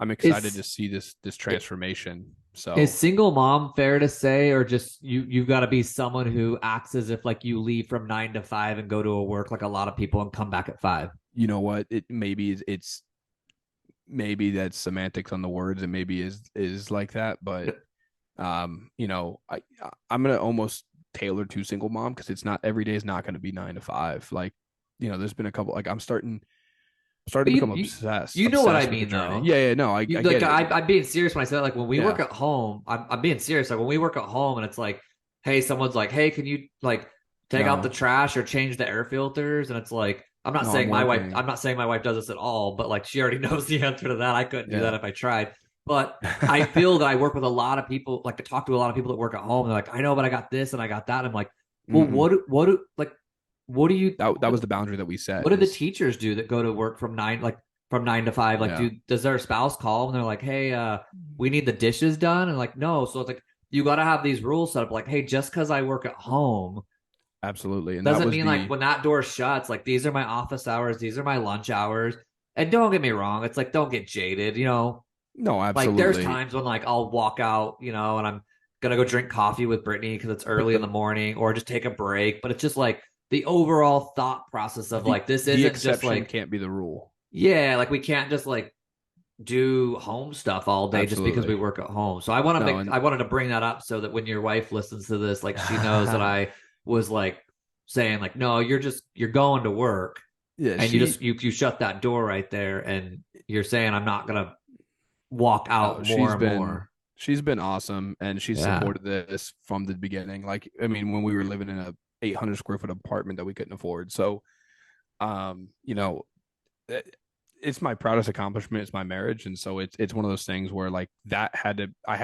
I'm excited to Is see this transformation. is So, single mom fair to say, or just you've got to be someone who acts as if like you leave from 9 to 5 and go to a work like a lot of people and come back at 5? you know what? It maybe it's maybe that's semantics on the words, and maybe is like that, but I'm gonna almost tailor to single mom, because it's not every day is not going to be 9 to 5. Like, there's been a couple, like I'm starting But to become you know what I obsessed with the mean journey. though. Yeah, no, I You like get it. I'm being serious when I say that. Like when we work Yeah, at home, I'm being serious. Like when we work at home and it's like, hey, someone's like, hey, can you like take out the no, trash or change the air filters? And it's like, no, I'm I'm working. not saying my wife does this at all, but like she already knows the answer to that. I couldn't do that Yeah. if I tried. But I feel that I work with a lot of people, like I talk to a lot of people that work at home. They're like, I know, but I got this and I got that. I'm like, well, Mm-mm. what do you, That was the boundary that we set what do the is, teachers do that go to work from 9 to 5? Like, yeah. does their spouse call and they're like, hey, we need the dishes done? And like, no. So it's like you got to have these rules set up. Like, hey, just because I work at home Absolutely. And that doesn't was mean like the when that door shuts, like these are my office hours, these are my lunch hours. And don't get me wrong, it's like don't get jaded, no, Like there's absolutely. times when like I'll walk out, and I'm gonna go drink coffee with Brittany because it's But early in the morning, or just take a break. But it's just like the overall thought process of the like this the isn't just exception like can't be the rule. yeah, like we can't just like do home stuff all day just because we Absolutely. work at home. So I want to No, make and I wanted to bring that up so that when your wife listens to this, like she knows that I was like saying like, no, you're going to work yeah, and you shut that door right there and you're saying I'm not gonna walk no, out more she's and been more. she's been awesome, and she's Yeah. supported this from the beginning. Like, I mean, when we were living in a 800 square foot apartment that we couldn't afford. So, um, you know, it- it's my proudest accomplishment. It's my marriage, and so it's one of those things where like I had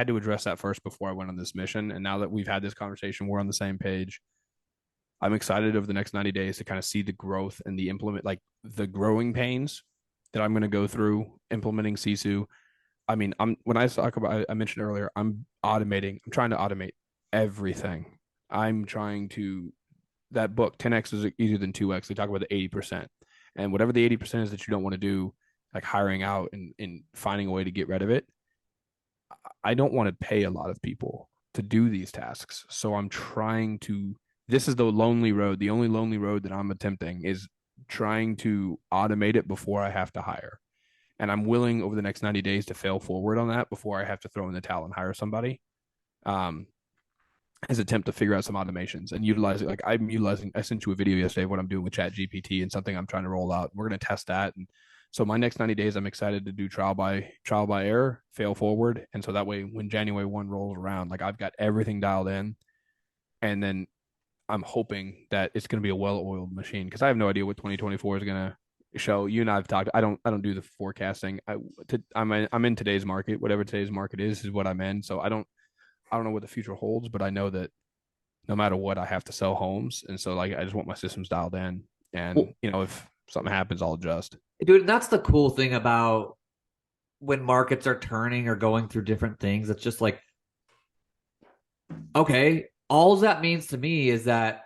to address that first before I went on this mission. And now that we've had this conversation, we're on the same page. I'm excited over the next 90 days to kind of see the growth and the implement, like the growing pains that I'm going to go through implementing Sisu. I mean, when I talk about, I mentioned earlier, I'm trying to automate everything. I'm trying to, that book, 10X is easier than 2X. They talk about the 80%. And whatever the 80% is that you don't want to do, like hiring out and finding a way to get rid of it, I don't want to pay a lot of people to do these tasks. So I'm trying to, this is the lonely road. The only lonely road that I'm attempting is trying to automate it before I have to hire. And I'm willing over the next 90 days to fail forward on that before I have to throw in the towel and hire somebody. um, his attempt to figure out some automations and utilize it. Like I'm utilizing, I sent you a video yesterday of what I'm doing with Chat GPT and something I'm trying to roll out. We're going to test that. And so my next 90 days, I'm excited to do trial by error, fail forward. And so that way, when January 1 rolls around, like I've got everything dialed in. And then I'm hoping that it's going to be a well-oiled machine because I have no idea what 2024 is going to show. You and I've talked. I don't do the forecasting. I'm in today's market. Whatever today's market is what I'm in. So I don't know what the future holds, but I know that no matter what, I have to sell homes, and so like I just want my systems dialed in. And Well, if something happens, I'll adjust. dude, that's the cool thing about when markets are turning or going through different things. It's just like, okay, all that means to me is that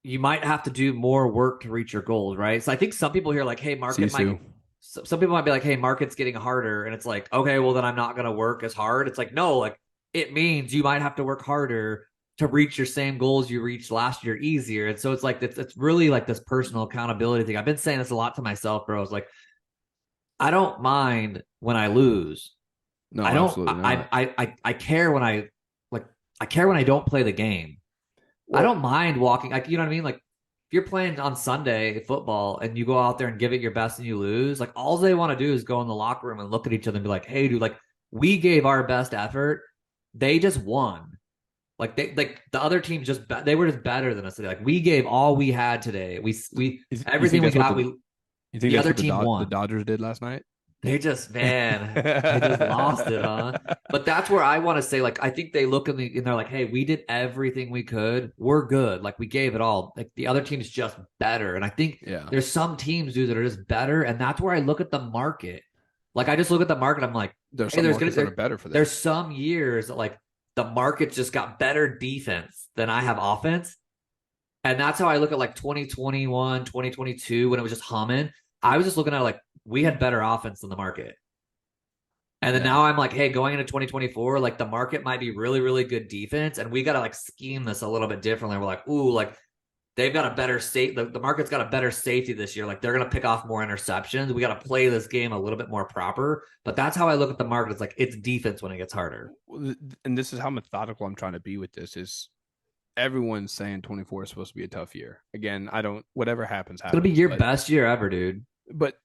you might have to do more work to reach your goals, right? So I think some people here like, hey, market might Sisu. some people might be like, hey, market's getting harder. And it's like, okay, well, then I'm not going to work as hard. It's like, no, like it means you might have to work harder to reach your same goals you reached last year easier. And so it's like, it's really like this personal accountability thing. I've been saying this a lot to myself, bro. It's like, I don't mind when I lose. I No, don't, absolutely not. I care when like, I care when I don't play the game. I Well, don't mind walking. Like, you know what I mean? Like, if you're playing on Sunday football and you go out there and give it your best and you lose, like, all they want to do is go in the locker room and look at each other and be like, hey, dude, like, we gave our best effort. They just won. Like the other team they were just better than us today. Like, we gave all we had today. We, you think everything we that's what got, you think the that's other what team The won. Dodgers did last night? They just, man, they just lost it, huh? But that's where I want to say, like, I think they look and they're like, hey, we did everything we could. We're good. Like, we gave it all. Like, the other team's just better. And I think Yeah, there's some teams, dude, that are just better. And that's where I look at the market. Like, I just look at the market. I'm like, there's hey, some markets that are better for there's this. some years that, like, the market just got better defense than I have offense. And that's how I look at like 2021, 2022 when it was just humming. I was just looking at like, we had better offense than the market. And then Yeah, now I'm like, hey, going into 2024, like the market might be really, really good defense. And we got to like scheme this a little bit differently. We're like, ooh, like they've got a better the market's got a better safety this year. Like they're going to pick off more interceptions. We got to play this game a little bit more proper. But that's how I look at the market. It's like it's defense when it gets harder. and this is how methodical I'm trying to be with this. Is everyone's saying 24 is supposed to be a tough year? Again, I don't. Whatever happens, It's going to be happens. your best year ever, dude. But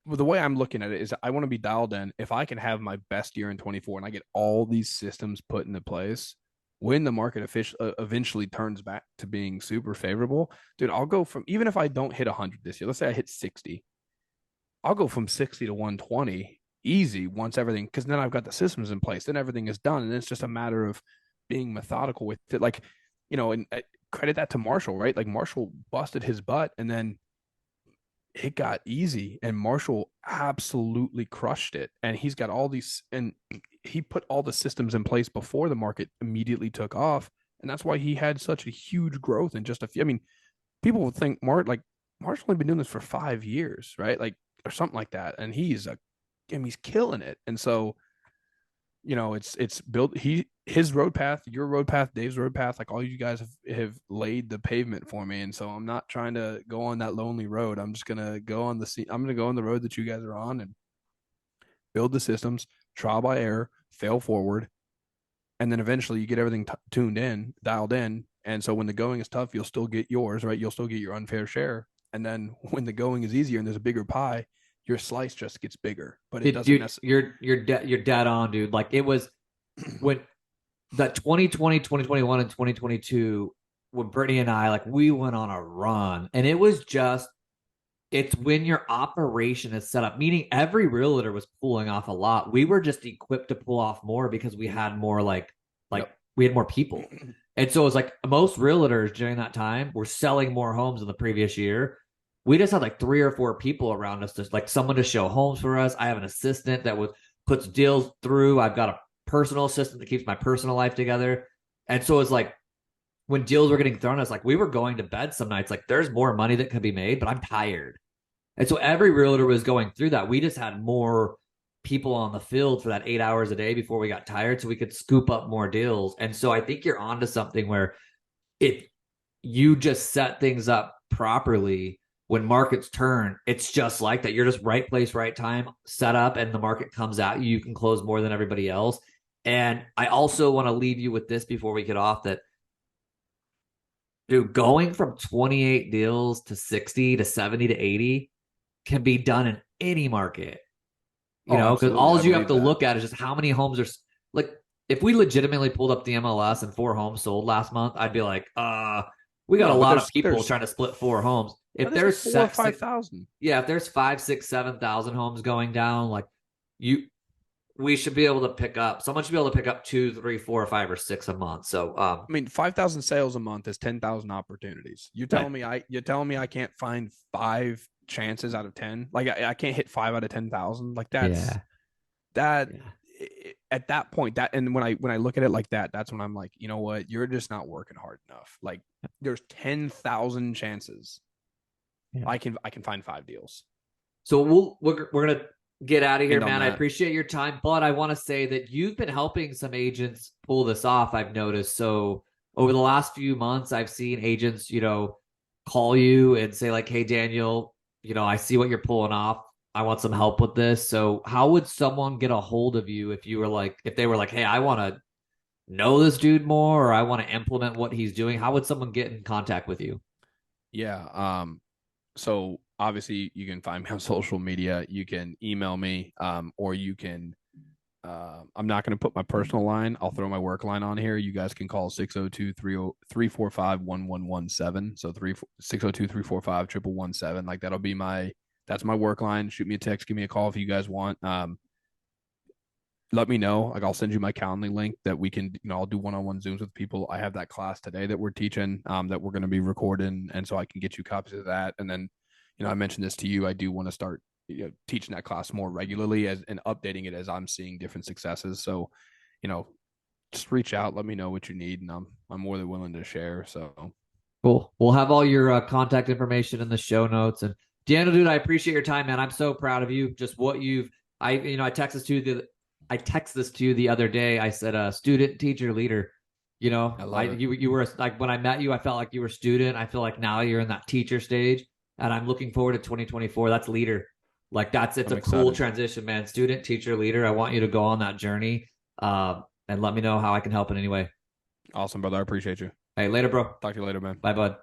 the way I'm looking at it is I want to be dialed in. If I can have my best year in 24 and I get all these systems put into place, when the market eventually turns back to being super favorable, dude, I'll go from, even if I don't hit 100 this year, let's say I hit 60, I'll go from 60 to 120 easy once everything, because then I've got the systems in place, then everything is done. And it's just a matter of being methodical with it. Like, and credit that to Marshall, right? Like Marshall busted his butt and then it got easy and Marshall absolutely crushed it. And he's got all these, and he put all the systems in place before the market immediately took off. And that's why he had such a huge growth in just a few. I mean, people would think Marshall only been doing this for 5 years, right? Like, or something like that. And he's killing it. And so, it's built, his road path, your road path, Dave's road path, like all you guys have laid the pavement for me. And so I'm not trying to go on that lonely road. I'm just gonna go on I'm gonna go on the road that you guys are on and build the systems, trial by error, fail forward, and then eventually you get everything tuned in, dialed in. And so when the going is tough, you'll still get yours, right? You'll still get your unfair share. And then when the going is easier and there's a bigger pie, your slice just gets bigger, but it doesn't Dude, necessarily. you're dead on, dude. Like it was when that 2020, 2021, and 2022, when Brittany and I, like, we went on a run. And it was just, it's when your operation is set up, meaning every realtor was pulling off a lot. We were just equipped to pull off more because we had more, Yep. we had more people. And so it was like most realtors during that time were selling more homes than the previous year. We just had like 3 or 4 people around us, just like someone to show homes for us. I have an assistant that puts deals through. I've got a personal assistant that keeps my personal life together. And so it's like when deals were getting thrown, it's like we were going to bed some nights, like there's more money that could be made, but I'm tired. And so every realtor was going through that. We just had more people on the field for that 8 hours a day before we got tired so we could scoop up more deals. And so I think you're onto something where if you just set things up properly when markets turn, it's just like that. You're just right place, right time, set up, and the market comes at you. You can close more than everybody else. And I also want to leave you with this before we get off that, dude, going from 28 deals to 60 to 70 to 80 can be done in any market, Oh, because absolutely. all I you have believe to that. look at is just how many homes are like, if we legitimately pulled up the MLS and 4 homes sold last month, I'd be like, we got a No, but lot of there's people there's trying to split 4 homes. If there's like there's four or six, five thousand. yeah, if there's 5, 6, 7,000 homes going down, like we should be able to pick up. Someone should be able to pick up two, three, four, or five, or six a month. So, I mean, 5,000 sales a month is 10,000 opportunities. right. You're telling me I can't find five chances out of 10? Like I can't hit 5 out of 10,000. Like Yeah, that yeah, at that point, that and when I look at it like that, that's when I'm like, you know what, you're just not working hard enough. Like there's 10,000 chances yeah. I can find five deals. So we're gonna get out of here, And on man. I that, appreciate your time, but I want to say that you've been helping some agents pull this off. I've noticed. So over the last few months, I've seen agents, call you and say like, "Hey, Daniel, I see what you're pulling off. I want some help with this." So how would someone get a hold of you if they were like, "Hey, I want to know this dude more, or I want to implement what he's doing"? How would someone get in contact with you? yeah. So obviously you can find me on social media. You can email me, or you can. I'm not going to put my personal line. I'll throw my work line on here. You guys can call 602-345-1117. So 602-345-1117. Like that's my work line. Shoot me a text, give me a call if you guys want. Let me know. Like I'll send you my Calendly link that we can, I'll do one-on-one Zooms with people. I have that class today that we're teaching, that we're going to be recording. And so I can get you copies of that. And then, I mentioned this to you. I do want to start, teaching that class more regularly and updating it as I'm seeing different successes. So, you know, just reach out, let me know what you need. And I'm more than willing to share. So Cool. We'll have all your contact information in the show notes. And Daniel, dude, I appreciate your time, man. I'm so proud of you. Just what you've, I text this to you the other day. I said, student, teacher, leader. I love it. You were like, when I met you, I felt like you were student. I feel like now you're in that teacher stage, and I'm looking forward to 2024. That's leader. Like it's I'm a cool excited. transition, man. Student, teacher, leader. I want you to go on that journey, and let me know how I can help in any way. Awesome, brother. I appreciate you. Hey, later, bro. Talk to you later, man. Bye, bud.